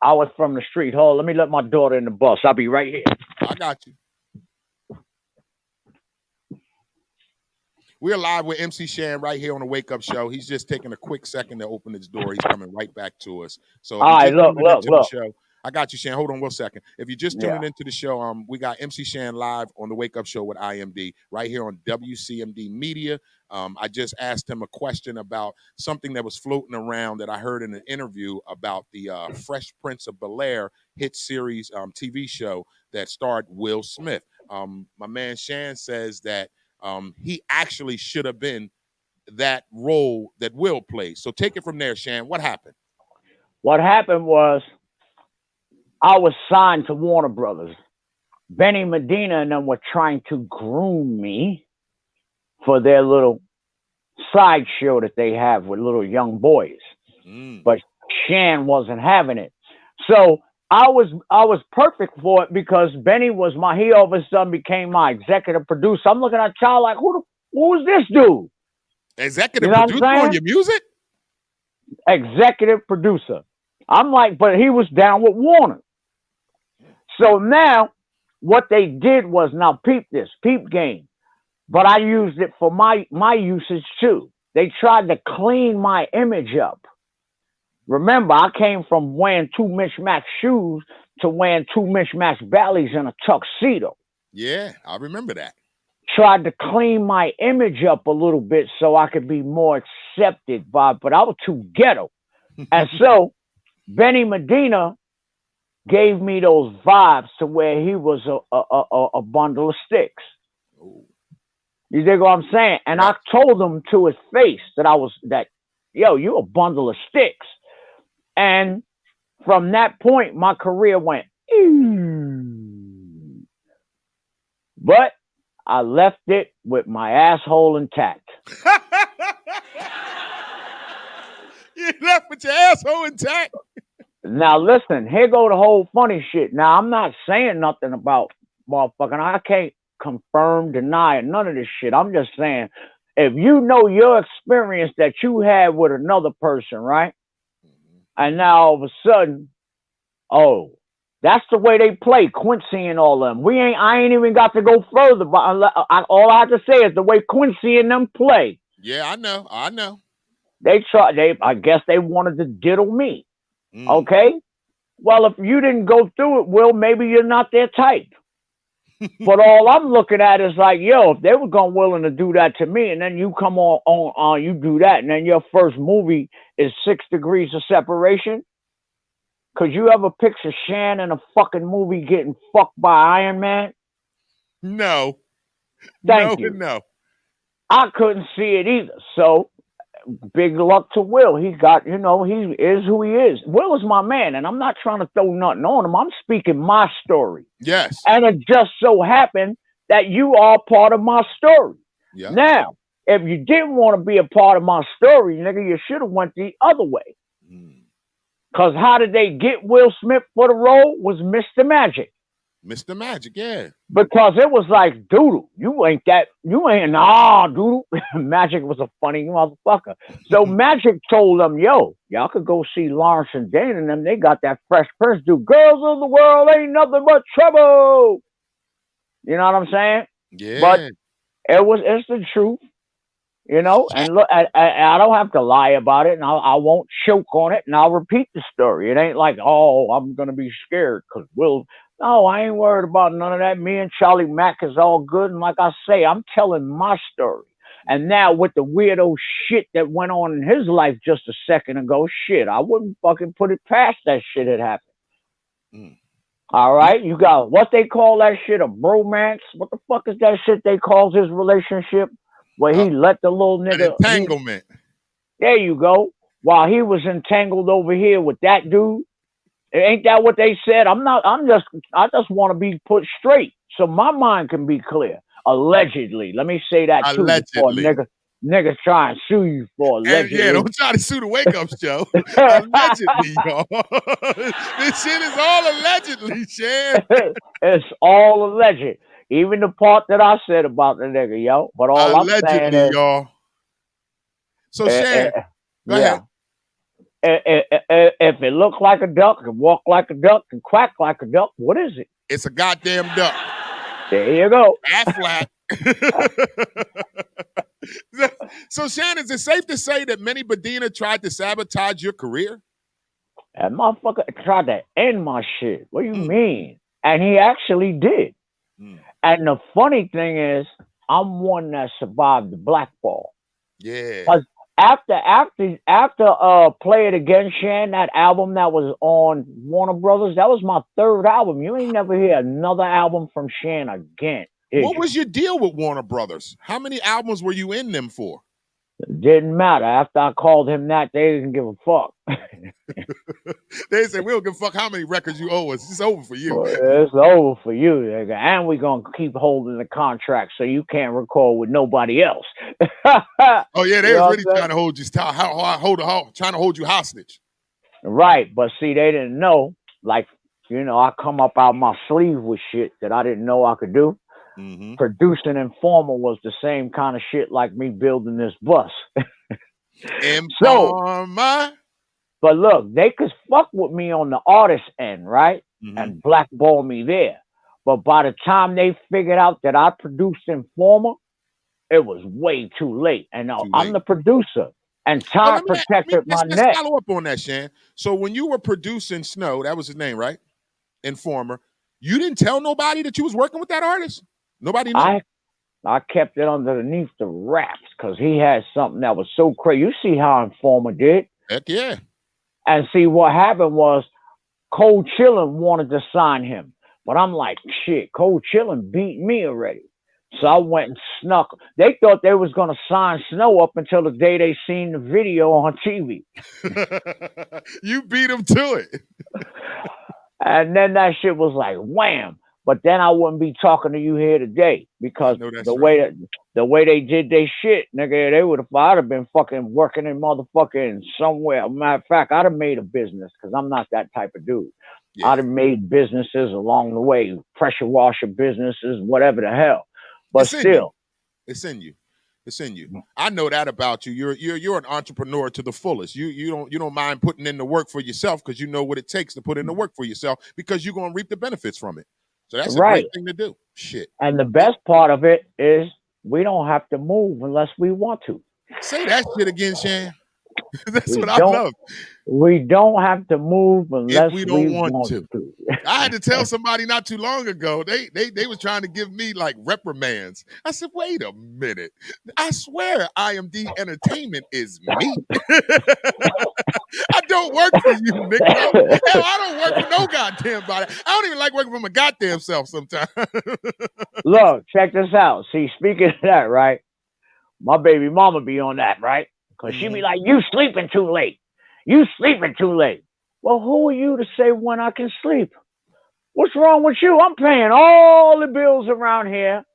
I was from the street. Hold on, let me let my daughter in the bus. I'll be right here. I got you. We're live with MC Shan right here on the Wake Up Show. He's just taking a quick second to open his door. He's coming right back to us. So if All you're right, just look, tuning look, into the look. show, I got you, Shan. Hold on 1 second. If you're just Yeah. tuning into the show, we got MC Shan live on the Wake Up Show with IMD right here on WCMD Media. I just asked him a question about something that was floating around that I heard in an interview about the Fresh Prince of Bel-Air hit series TV show that starred Will Smith. My man Shan says that he actually should have been that role that Will plays. So take it from there, Shan. What happened? What happened was I was signed to Warner Brothers. Benny Medina and them were trying to groom me for their little sideshow that they have with little young boys. But Shan wasn't having it. So I was perfect for it because Benny was he all of a sudden became my executive producer. I'm looking at child like who's this dude? You Executive know what producer I'm on saying? your music? Executive producer. I'm like, but he was down with Warner. So now what they did was, now peep this, peep game. But I used it for my usage too. They tried to clean my image up. Remember, I came from wearing two mismatched shoes to wearing two mismatched bellies and a tuxedo. Yeah, I remember that. tried to clean my image up a little bit so I could be more accepted but I was too ghetto. And so Benny Medina gave me those vibes to where he was a bundle of sticks. Ooh. You dig what I'm saying? And Yeah. I told him to his face yo, you a bundle of sticks. And from that point, my career went, but I left it with my asshole intact. You left with your asshole intact. Now listen, here go the whole funny shit. Now I'm not saying nothing about motherfucking. I can't confirm, deny, none of this shit. I'm just saying, if you know your experience that you had with another person, right? And now all of a sudden, oh, that's the way they play, Quincy and all them. I ain't even got to go further, but all I have to say is the way Quincy and them play. Yeah, I know. I guess they wanted to diddle me. Okay? Well, if you didn't go through it, Will, maybe you're not their type. But all I'm looking at is like, yo, if they were willing to do that to me, and then you come on, you do that, and then your first movie is 6 Degrees of Separation. Could you ever picture Shan in a fucking movie getting fucked by Iron Man? No. Thank you. No. I couldn't see it either. So, big luck to Will. He got, he is who he is. Will is my man, and I'm not trying to throw nothing on him. I'm speaking my story. Yes. And it just so happened that you are part of my story. Yeah. Now, if you didn't want to be a part of my story, nigga, you should have went the other way. Because how did they get Will Smith for the role was Mr. Magic. Mr. Magic, yeah. Because it was like, Doodle, Doodle. Magic was a funny motherfucker. So Magic told them, yo, y'all could go see Lawrence and Dane and them. They got that Fresh Prince dude. Girls of the world ain't nothing but trouble. You know what I'm saying? Yeah. But it's the truth. And look, I don't have to lie about it, and I won't choke on it, and I'll repeat the story. It ain't like, oh, I'm going to be scared because no, I ain't worried about none of that. Me and Charlie Mack is all good, and like I say, I'm telling my story. And now with the weirdo shit that went on in his life just a second ago, shit, I wouldn't fucking put it past that shit had happened. All right? You got what they call that shit, a bromance. What the fuck is that shit they call his relationship? Where he let the little nigga... An entanglement. There you go. While he was entangled over here with that dude. Ain't that what they said? I just want to be put straight so my mind can be clear. Allegedly. Let me say that too before niggas try and sue you for allegedly. Yeah, don't try to sue the Wake Up Show. Allegedly, y'all. This shit is all allegedly, Shan. It's all alleged. Even the part that I said about the nigga, yo. But all allegedly, I'm saying is, y'all. So, Shan, go ahead. If it look like a duck and walk like a duck and quack like a duck, what is it? It's a goddamn duck. There you go. Flat. So, Shan, is it safe to say that Benny Medina tried to sabotage your career? That motherfucker tried to end my shit. What do you mean? And he actually did. And the funny thing is, I'm one that survived the blackball. Yeah. Because after Play It Again, Shan, that album that was on Warner Brothers, that was my 3rd album. You ain't never hear another album from Shan again. What was your deal with Warner Brothers? How many albums were you in them for? It didn't matter. After I called him that, they didn't give a fuck. They said, we don't give a fuck how many records you owe us. It's over for you. It's over for you, nigga. And we're going to keep holding the contract so you can't record with nobody else. Oh, yeah, they was really trying to hold you, trying to hold you hostage. Right, but see, they didn't know. Like, I come up out my sleeve with shit that I didn't know I could do. Producing Informer was the same kind of shit like me building this bus. Informer. But look, they could fuck with me on the artist end, right? And blackball me there. But by the time they figured out that I produced Informer, it was way too late. And I'm the producer. And time protected my neck. Let's follow up on that, Shan. So when you were producing Snow, that was his name, right? Informer. You didn't tell nobody that you was working with that artist? Nobody knew? I kept it underneath the wraps because he had something that was so crazy. You see how Informer did. Heck yeah. And see what happened was Cold Chillin wanted to sign him. But I'm like, shit, Cold Chillin beat me already. So I went and snuck. They thought they was gonna sign Snow up until the day they seen the video on TV. You beat him to it. And then that shit was like wham. But then I wouldn't be talking to you here today because I know that's the right. way that the way they did their shit, nigga, they would have I'd have been fucking working in motherfucking somewhere. Matter of fact, I'd have made a business because I'm not that type of dude. Yeah. I'd have made businesses along the way, pressure washer businesses, whatever the hell. But It's in you. still, It's in you. It's in you. I know that about you. You're an entrepreneur to the fullest. You don't mind putting in the work for yourself because you know what it takes to put in the work for yourself because you're gonna reap the benefits from it. So that's a great right. thing to do. Shit. And the best part of it is we don't have to move unless we want to. Say that shit again, Shan. That's We what I don't love. we don't have to move If unless we we don't want want to. to. I had to tell somebody not too long ago. They was trying to give me like reprimands. I said, wait a minute. I swear IMD Entertainment is me. I don't work for you, Negro. Hell, I don't work for no goddamn body. I don't even like working for my goddamn self sometimes. Look, check this out. See, speaking of that, right? My baby mama be on that, right? Because she be like, you sleeping too late. You sleeping too late. Well, who are you to say when I can sleep? What's wrong with you? I'm paying all the bills around here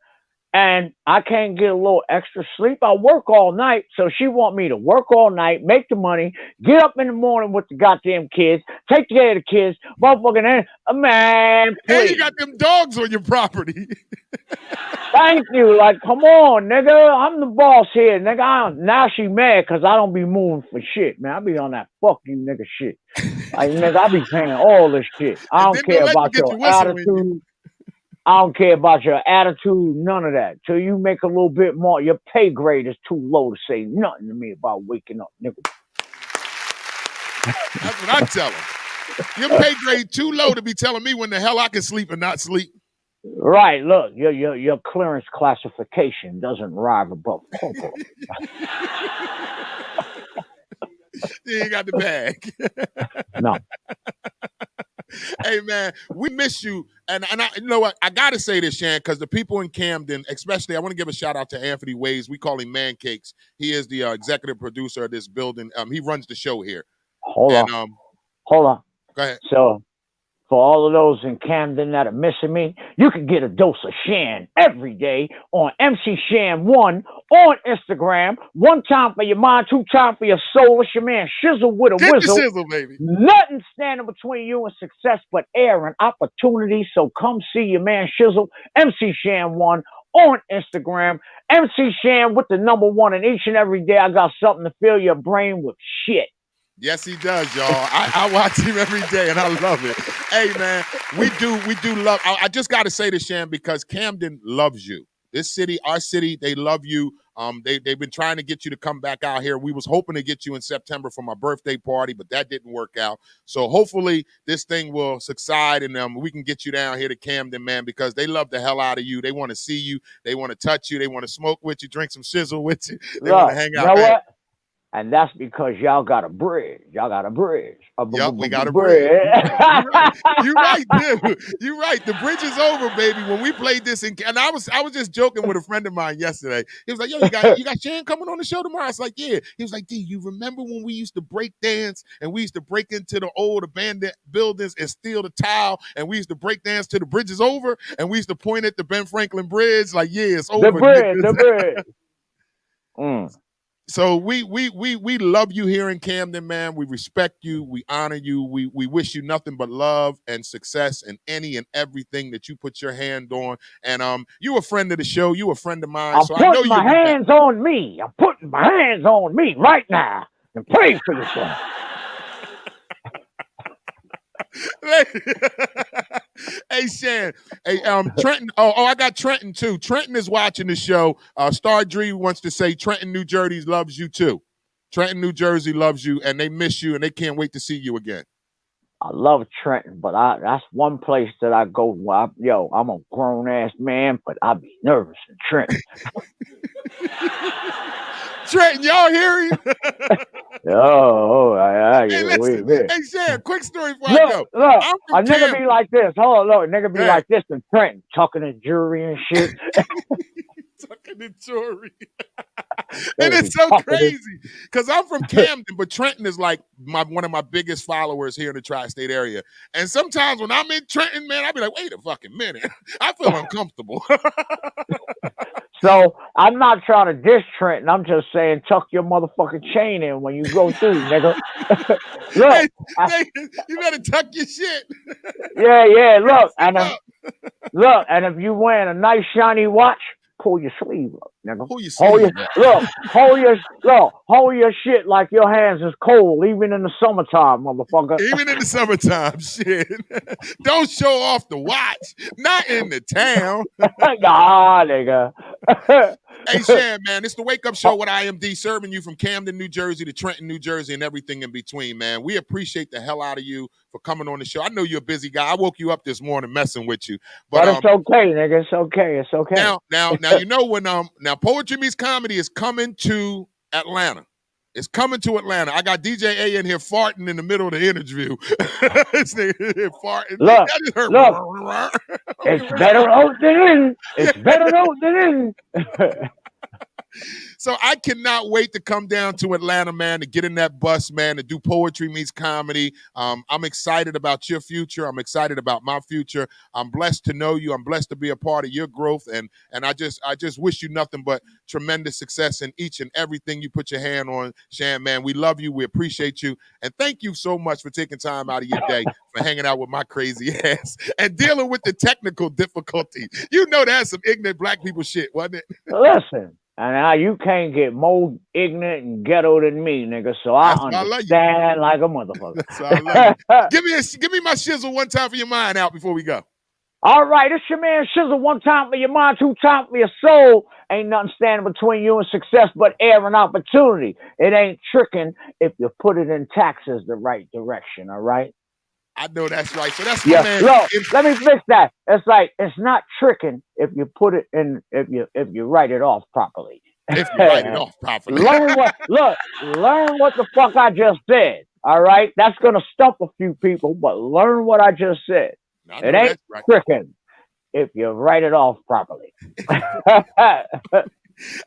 and I can't get a little extra sleep. I work all night. So she want me to work all night, make the money, get up in the morning with the goddamn kids, take care of the kids, motherfucking man, please. And you got them dogs on your property. Thank you. Like, come on, nigga. I'm the boss here, nigga. Now she mad because I don't be moving for shit, man. I be on that fuck you nigga shit. Like, nigga, I be paying all this shit. I don't care about your attitude. I don't care about your attitude, none of that. Till you make a little bit more, your pay grade is too low to say nothing to me about waking up, nigga. That's what I tell them. Your pay grade too low to be telling me when the hell I can sleep and not sleep. Right, look, your clearance classification doesn't rise above corporal. You ain't got the bag. No. Hey man, we miss you, and I, you know what? I gotta say this, Shan, because the people in Camden, especially, I want to give a shout out to Anthony Ways. We call him Man Cakes. He is the executive producer of this building. He runs the show here. Hold on. Go ahead. So, for all of those in Camden that are missing me, you can get a dose of Shan every day on MC Shan1 on Instagram. 1 time for your mind, 2 time for your soul. It's your man Shizzle with a Get whistle. the sizzle, baby. Nothing standing between you and success but air and opportunity. So come see your man Shizzle, MC Shan1 on Instagram. MC Shan with the number 1, and each and every day I got something to fill your brain with shit. Yes, he does, y'all. I watch him every day, and I love it. Hey, man, we do love. I just got to say this, Shan, because Camden loves you. This city, our city, they love you. They've been trying to get you to come back out here. We was hoping to get you in September for my birthday party, but that didn't work out. So hopefully this thing will subside, and we can get you down here to Camden, man, because they love the hell out of you. They want to see you. They want to touch you. They want to smoke with you, drink some shizzle with you. They want to hang out. You know what? And that's because y'all got a bridge. Y'all got a bridge. Yep, we got a bridge. You're right, dude. You're right. The bridge is over, baby. When we played this, and I was just joking with a friend of mine yesterday. He was like, "Yo, you got Shan coming on the show tomorrow?" I was like, "Yeah." He was like, "D, you remember when we used to break dance and we used to break into the old abandoned buildings and steal the tile, and we used to break dance till the bridge is over, and we used to point at the Ben Franklin Bridge like, yeah, it's over." The bridge. So we love you here in Camden, man. We respect you. We honor you. We wish you nothing but love and success in any and everything that you put your hand on. And you a friend of the show. You a friend of mine. I'm putting my hands on me. I'm putting my hands on me right now and pray for yourself. Hey, Shan. Hey, Trenton. Oh, I got Trenton too. Trenton is watching the show. Star Dream wants to say Trenton, New Jersey loves you too. Trenton, New Jersey loves you, and they miss you, and they can't wait to see you again. I love Trenton, but that's one place that I go. I'm a grown ass man, but I be nervous in Trenton. Trenton, y'all hear him? Hey, listen. Hey, Shan, quick story before I go. Look, I'm a from nigga Camden. be like this. Hold on, look, nigga be Hey. like this in Trenton, talking to jury and shit. Talking to jury. And it's so crazy because I'm from Camden, but Trenton is like one of my biggest followers here in the tri-state area. And sometimes when I'm in Trenton, man, I be like, wait a fucking minute. I feel uncomfortable. So I'm not trying to diss Trenton. I'm just saying tuck your motherfucking chain in when you go through, nigga. Look, you better tuck your shit. Yeah. Look, and if you wearing a nice shiny watch, pull your sleeve up, nigga. Pull your sleeve up. Hold your shit like your hands is cold, even in the summertime, motherfucker. Even in the summertime, shit. Don't show off the watch. Not in the town. Nah, nigga. Hey, Shan, man, it's the Wake Up Show with IMD, serving you from Camden, New Jersey to Trenton, New Jersey, and everything in between, man. We appreciate the hell out of you for coming on the show. I know you're a busy guy. I woke you up this morning messing with you. But it's okay, nigga. It's okay. Now you know when now Poetry Meets Comedy is coming to Atlanta. It's coming to Atlanta. I got DJ A in here farting in the middle of the interview. Farting. Look. It's better out than in. It's better out than in. So I cannot wait to come down to Atlanta, man, to get in that bus, man, to do Poetry Meets Comedy. I'm excited about your future. I'm excited about my future. I'm blessed to know you. I'm blessed to be a part of your growth. And I just wish you nothing but tremendous success in each and everything you put your hand on, Shan, man. We love you. We appreciate you. And thank you so much for taking time out of your day for hanging out with my crazy ass and dealing with the technical difficulty. You know that's some ignorant black people shit, wasn't it? Listen. And now you can't get more ignorant and ghetto than me, nigga. So I understand like a motherfucker. That's why I love you. Give me my shizzle one time for your mind out before we go. All right, it's your man Shizzle. One time for your mind, two times for your soul. Ain't nothing standing between you and success but air and opportunity. It ain't tricking if you put it in taxes the right direction, all right? I know that's right. So that's my man. Look, let me fix that. It's like it's not tricking if you put it in if you write it off properly. If you write it off properly. learn what the fuck I just said. All right, that's gonna stump a few people, but learn what I just said. It ain't tricking if you write it off properly.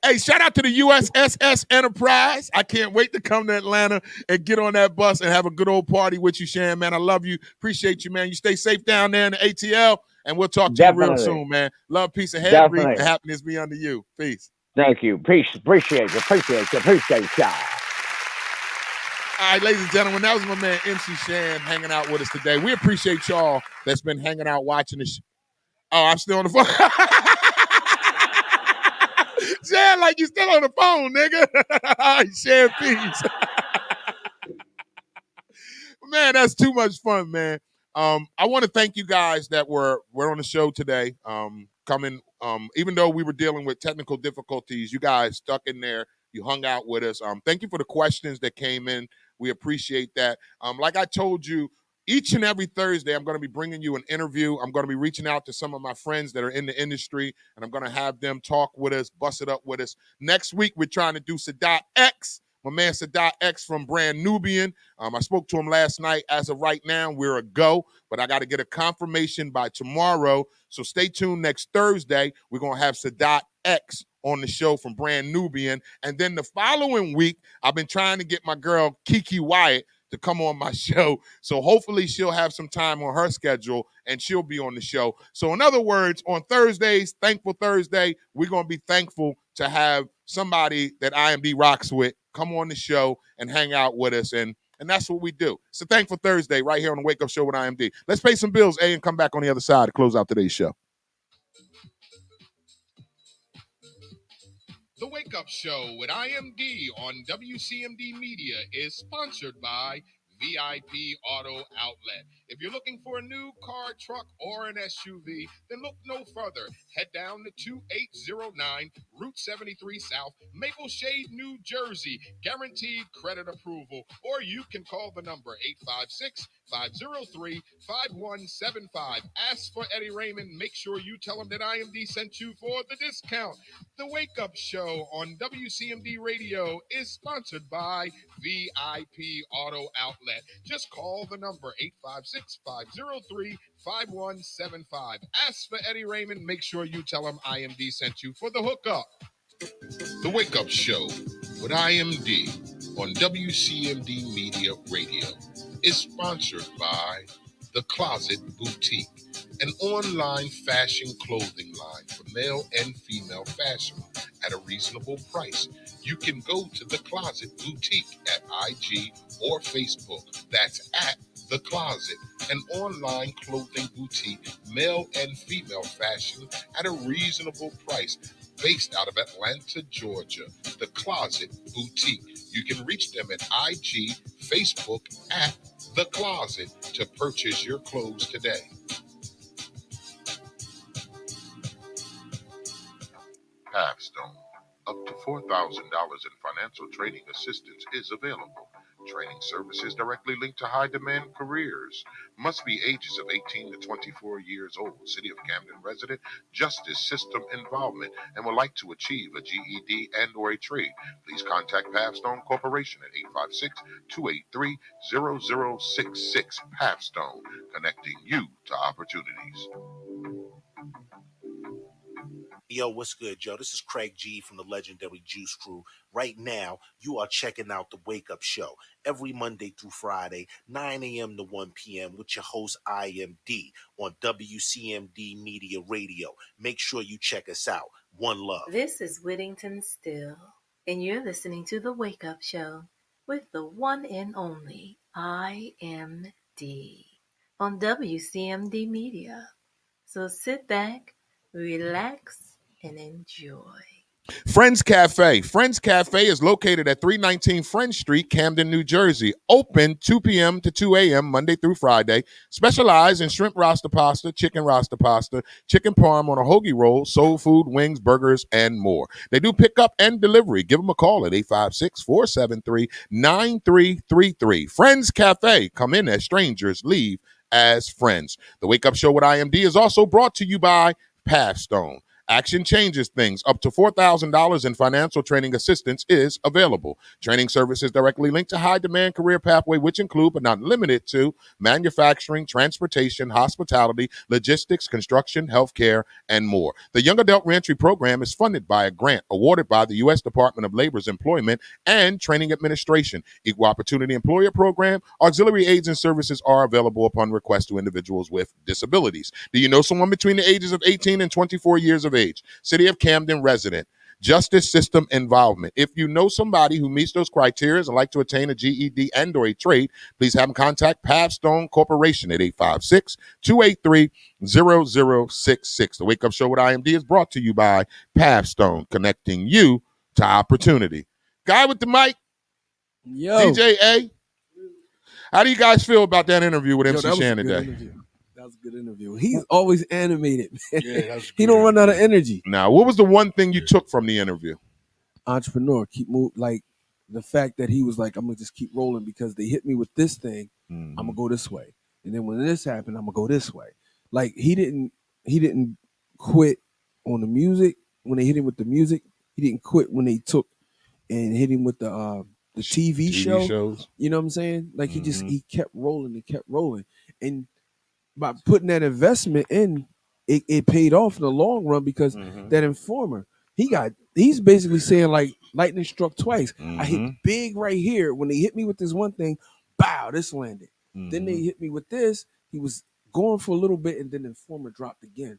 Hey, shout out to the USS Enterprise. I can't wait to come to Atlanta and get on that bus and have a good old party with you, Shan, man. I love you. Appreciate you, man. You stay safe down there in the ATL, and we'll talk to you real soon, man. Love, peace, and happiness be unto you. Peace. Thank you. Peace. Appreciate you. All right, ladies and gentlemen, that was my man MC Shan hanging out with us today. We appreciate y'all that's been hanging out watching this. Oh, I'm still on the phone. Shan, like you still on the phone, nigga. Shan, peace. Man, that's too much fun, man. I want to thank you guys that were on the show today. Even though we were dealing with technical difficulties, you guys stuck in there. You hung out with us. Thank you for the questions that came in. We appreciate that. Like I told you, each and every Thursday, I'm going to be bringing you an interview. I'm going to be reaching out to some of my friends that are in the industry, and I'm going to have them talk with us, bust it up with us. Next week, we're trying to do Sadat X. My man Sadat X from Brand Nubian. I spoke to him last night. As of right now, we're a go, but I got to get a confirmation by tomorrow. So stay tuned next Thursday. We're going to have Sadat X on the show from Brand Nubian. And then the following week, I've been trying to get my girl Kiki Wyatt to come on my show. So hopefully she'll have some time on her schedule and she'll be on the show. So in other words, on Thursdays, Thankful Thursday, we're going to be thankful to have somebody that IMD rocks with come on the show and hang out with us. And that's what we do. It's a Thankful Thursday right here on the Wake Up Show with IMD. Let's pay some bills, A, and come back on the other side to close out today's show. The Wake Up Show with IMD on WCMD Media is sponsored by VIP Auto Outlet. If you're looking for a new car, truck, or an SUV, then look no further. Head down to 2809 Route 73 South, Maple Shade, New Jersey. Guaranteed credit approval. Or you can call the number 856-503-5175. Ask for Eddie Raymond. Make sure you tell him that IMD sent you for the discount. The Wake Up Show on WCMD Radio is sponsored by VIP Auto Outlet. Just call the number 856-503-5175. Ask for Eddie Raymond. Make sure you tell him IMD sent you for the hookup. The Wake Up Show with IMD on WCMD Media Radio is sponsored by The Closet Boutique, an online fashion clothing line for male and female fashion at a reasonable price. You can go to The Closet Boutique at IG or Facebook. That's at The Closet, an online clothing boutique, male and female fashion at a reasonable price. Based out of Atlanta, Georgia, The Closet Boutique. You can reach them at IG, Facebook at The Closet to purchase your clothes today. Pathstone. Up to $4,000 in financial training assistance is available. Training services directly linked to high-demand careers. Must be ages of 18 to 24 years old. City of Camden resident. Justice system involvement. And would like to achieve a GED and or a trade. Please contact Pathstone Corporation at 856-283-0066. Pathstone. Connecting you to opportunities. Yo, what's good, Joe? This is Craig G from the legendary Juice Crew. Right now, you are checking out the Wake Up Show every Monday through Friday, 9 a.m. to 1 p.m. with your host, IMD, on WCMD Media Radio. Make sure you check us out. One love. This is Whittington Still, and you're listening to the Wake Up Show with the one and only IMD on WCMD Media. So sit back, relax, and enjoy. Friends Cafe. Friends Cafe is located at 319 Friends Street, Camden, New Jersey. Open 2 p.m. to 2 a.m. Monday through Friday. Specialize in shrimp rasta pasta, chicken parm on a hoagie roll, soul food, wings, burgers, and more. They do pickup and delivery. Give them a call at 856-473-9333. Friends Cafe. Come in as strangers, leave as friends. The Wake Up Show with IMD is also brought to you by Pathstone. Action changes things. Up to $4,000 in financial training assistance is available. Training services directly linked to high-demand career pathway, which include but not limited to manufacturing, transportation, hospitality, logistics, construction, healthcare, and more. The Young Adult Reentry Program is funded by a grant awarded by the U.S. Department of Labor's Employment and Training Administration. Equal Opportunity Employer Program, auxiliary aids and services are available upon request to individuals with disabilities. Do you know someone between the ages of 18 and 24 years of age? City of Camden resident. Justice system involvement. If you know somebody who meets those criteria and like to attain a GED and or a trade, please have them contact Pathstone Corporation at 856-283-0066. The Wake Up Show with IMD is brought to you by Pathstone, connecting you to opportunity. Guy with the mic, Yo. DJ A. How do you guys feel about that interview with MC Shan today? That was a good interview. He's always animated, man. Yeah, he don't run out of energy. Now, what was the one thing you took from the interview? Entrepreneur, keep moving. Like the fact that he was like, I'm gonna just keep rolling because they hit me with this thing. I'm gonna go this way, and then when this happened, I'm gonna go this way. Like he didn't quit on the music when they hit him with the music. He didn't quit when they took and hit him with the TV shows. You know what I'm saying? Like he kept rolling and kept rolling, and by putting that investment in, it paid off in the long run because that informer, he's basically saying like lightning struck twice. I hit big right here. When they hit me with this one thing, bow, this landed. Then they hit me with this. He was going for a little bit, and then the informer dropped again.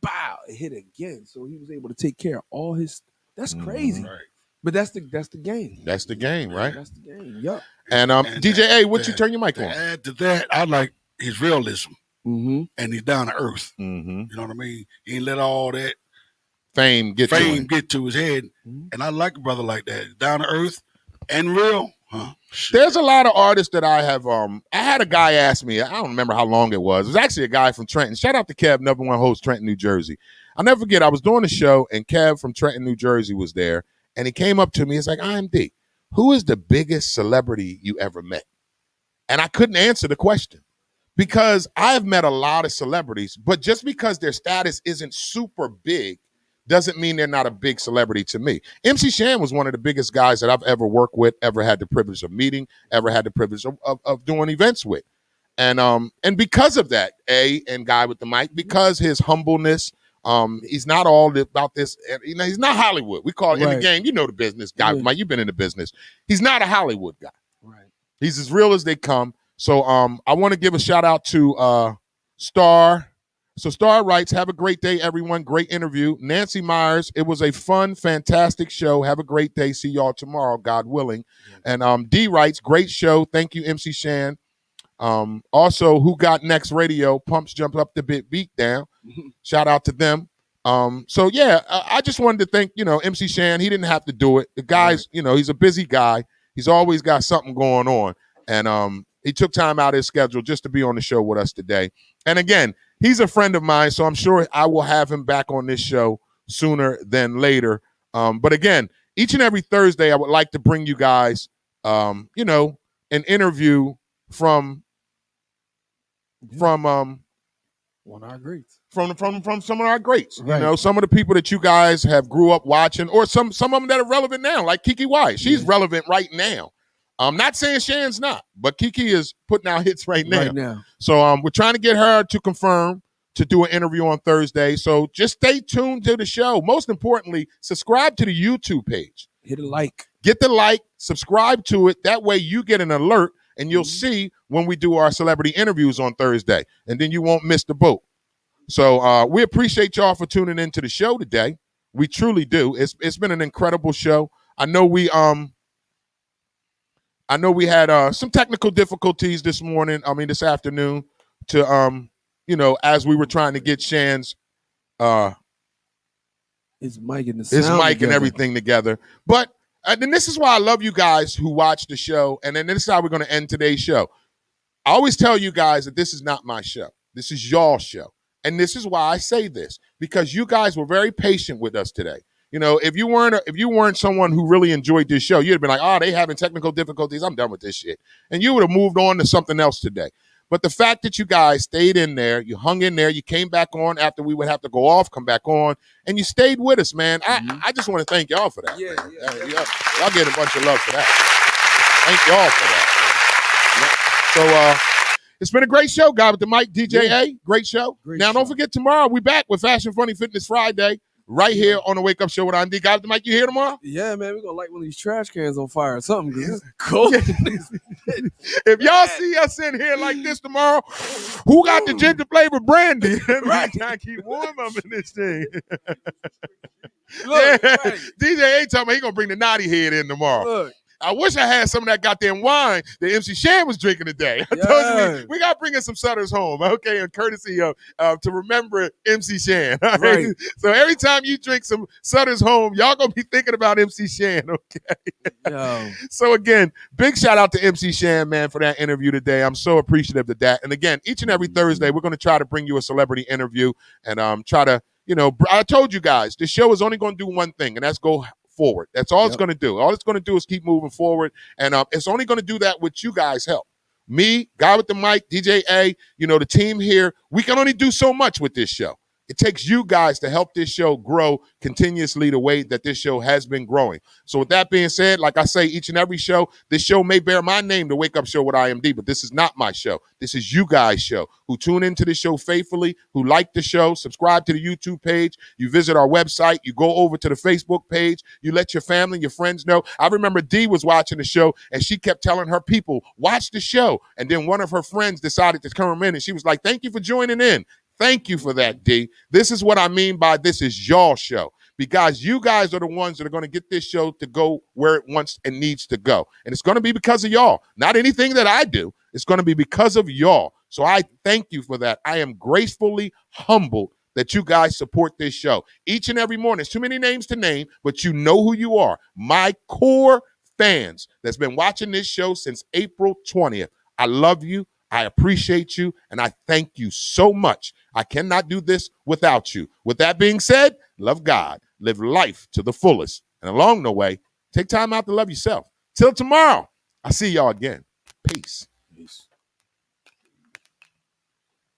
Bow, it hit again. So he was able to take care of all his. That's crazy. Right. But that's the game. That's the game, right? That's the game. Yup. And DJ A, what you turn your mic on? Add to that, I like his realism. And he's down to earth. You know what I mean? He ain't let all that fame get to his head. And I like a brother like that. Down to earth and real. There's a lot of artists that I have. I had a guy ask me. I don't remember how long it was. It was actually a guy from Trenton. Shout out to Kev, number one host, Trenton, New Jersey. I'll never forget. I was doing a show, and Kev from Trenton, New Jersey, was there, and he came up to me. He's like, "IMD, who is the biggest celebrity you ever met?" And I couldn't answer the question because I've met a lot of celebrities, but just because their status isn't super big doesn't mean they're not a big celebrity to me. MC Shan was one of the biggest guys that I've ever worked with, ever had the privilege of meeting, ever had the privilege of doing events with. And because of that, and Guy with the Mic, because his humbleness, he's not all about this, he's not Hollywood. We call it in the game, the business, Guy with the Mic, you've been in the business. He's not a Hollywood guy. Right. He's as real as they come. So I want to give a shout out to Star. So Star writes, have a great day, everyone. Great interview. Nancy Myers, it was a fun, fantastic show. Have a great day. See y'all tomorrow, God willing. And D writes, great show. Thank you, MC Shan. Also, Who Got Next Radio, Pumps Jump Up the Beat Down. Shout out to them. So yeah, I just wanted to thank, MC Shan. He didn't have to do it. The guy's, he's a busy guy. He's always got something going on. And he took time out of his schedule just to be on the show with us today. And again, he's a friend of mine, so I'm sure I will have him back on this show sooner than later. But again, each and every Thursday, I would like to bring you guys, an interview from one of our greats. From some of our greats. Right. Some of the people that you guys have grew up watching, or some of them that are relevant now, like Kiki White. She's relevant right now. I'm not saying Shan's not, but Kiki is putting out hits right now. So we're trying to get her to confirm to do an interview on Thursday. So just stay tuned to the show. Most importantly, subscribe to the YouTube page. Hit a like. Get the like, subscribe to it. That way you get an alert and you'll see when we do our celebrity interviews on Thursday. And then you won't miss the boat. So we appreciate y'all for tuning into the show today. We truly do. It's been an incredible show. I know we had some technical difficulties this afternoon to, as we were trying to get Shan's his mic and everything together. But then this is why I love you guys who watch the show. And then this is how we're going to end today's show. I always tell you guys that this is not my show. This is y'all's show. And this is why I say this, because you guys were very patient with us today. If you weren't someone who really enjoyed this show, you'd have been like, oh, they having technical difficulties. I'm done with this shit. And you would have moved on to something else today. But the fact that you guys stayed in there, you hung in there, you came back on after we would have to go off, come back on, and you stayed with us, man. I just want to thank y'all for that. Y'all get a bunch of love for that. Thank y'all for that, man. So it's been a great show, Guy with the Mic, DJ A. Great show. Don't forget, tomorrow we back with Fashion Funny Fitness Friday. Right here on the Wake Up Show with IMD. Guy with the Mic, you here tomorrow? Yeah, man, we're going to light one of these trash cans on fire or something. It's cold. If y'all see us in here like this tomorrow, who got the ginger flavor brandy? Right. Trying to keep warm up in this thing. Look, DJ A told me he going to bring the naughty head in tomorrow. Look. I wish I had some of that goddamn wine that MC Shan was drinking today. I told you we got to bring in some Sutters home, okay, and courtesy of to remember MC Shan. Right? So every time you drink some Sutters home, y'all going to be thinking about MC Shan, okay? So again, big shout out to MC Shan, man, for that interview today. I'm so appreciative of that. And again, each and every Thursday, we're going to try to bring you a celebrity interview and try to, I told you guys, this show is only going to do one thing, and that's go forward. That's all it's going to do. All it's going to do is keep moving forward. And it's only going to do that with you guys' help. Me, Guy with the Mic, DJ A, the team here, we can only do so much with this show. It takes you guys to help this show grow continuously the way that this show has been growing. So with that being said, like I say, each and every show, this show may bear my name, The Wake Up Show with IMD, but this is not my show. This is you guys' show who tune into the show faithfully, who like the show, subscribe to the YouTube page, you visit our website, you go over to the Facebook page, you let your family, your friends know. I remember Dee was watching the show and she kept telling her people, watch the show. And then one of her friends decided to come in and she was like, thank you for joining in. Thank you for that, D. This is what I mean by this is y'all show, because you guys are the ones that are going to get this show to go where it wants and needs to go. And it's going to be because of y'all, not anything that I do. It's going to be because of y'all. So I thank you for that. I am gracefully humbled that you guys support this show each and every morning. It's too many names to name, but you know who you are. My core fans that's been watching this show since April 20th. I love you. I appreciate you. And I thank you so much. I cannot do this without you. With that being said, love God, live life to the fullest. And along the way, take time out to love yourself. Till tomorrow, I'll see y'all again. Peace. Peace.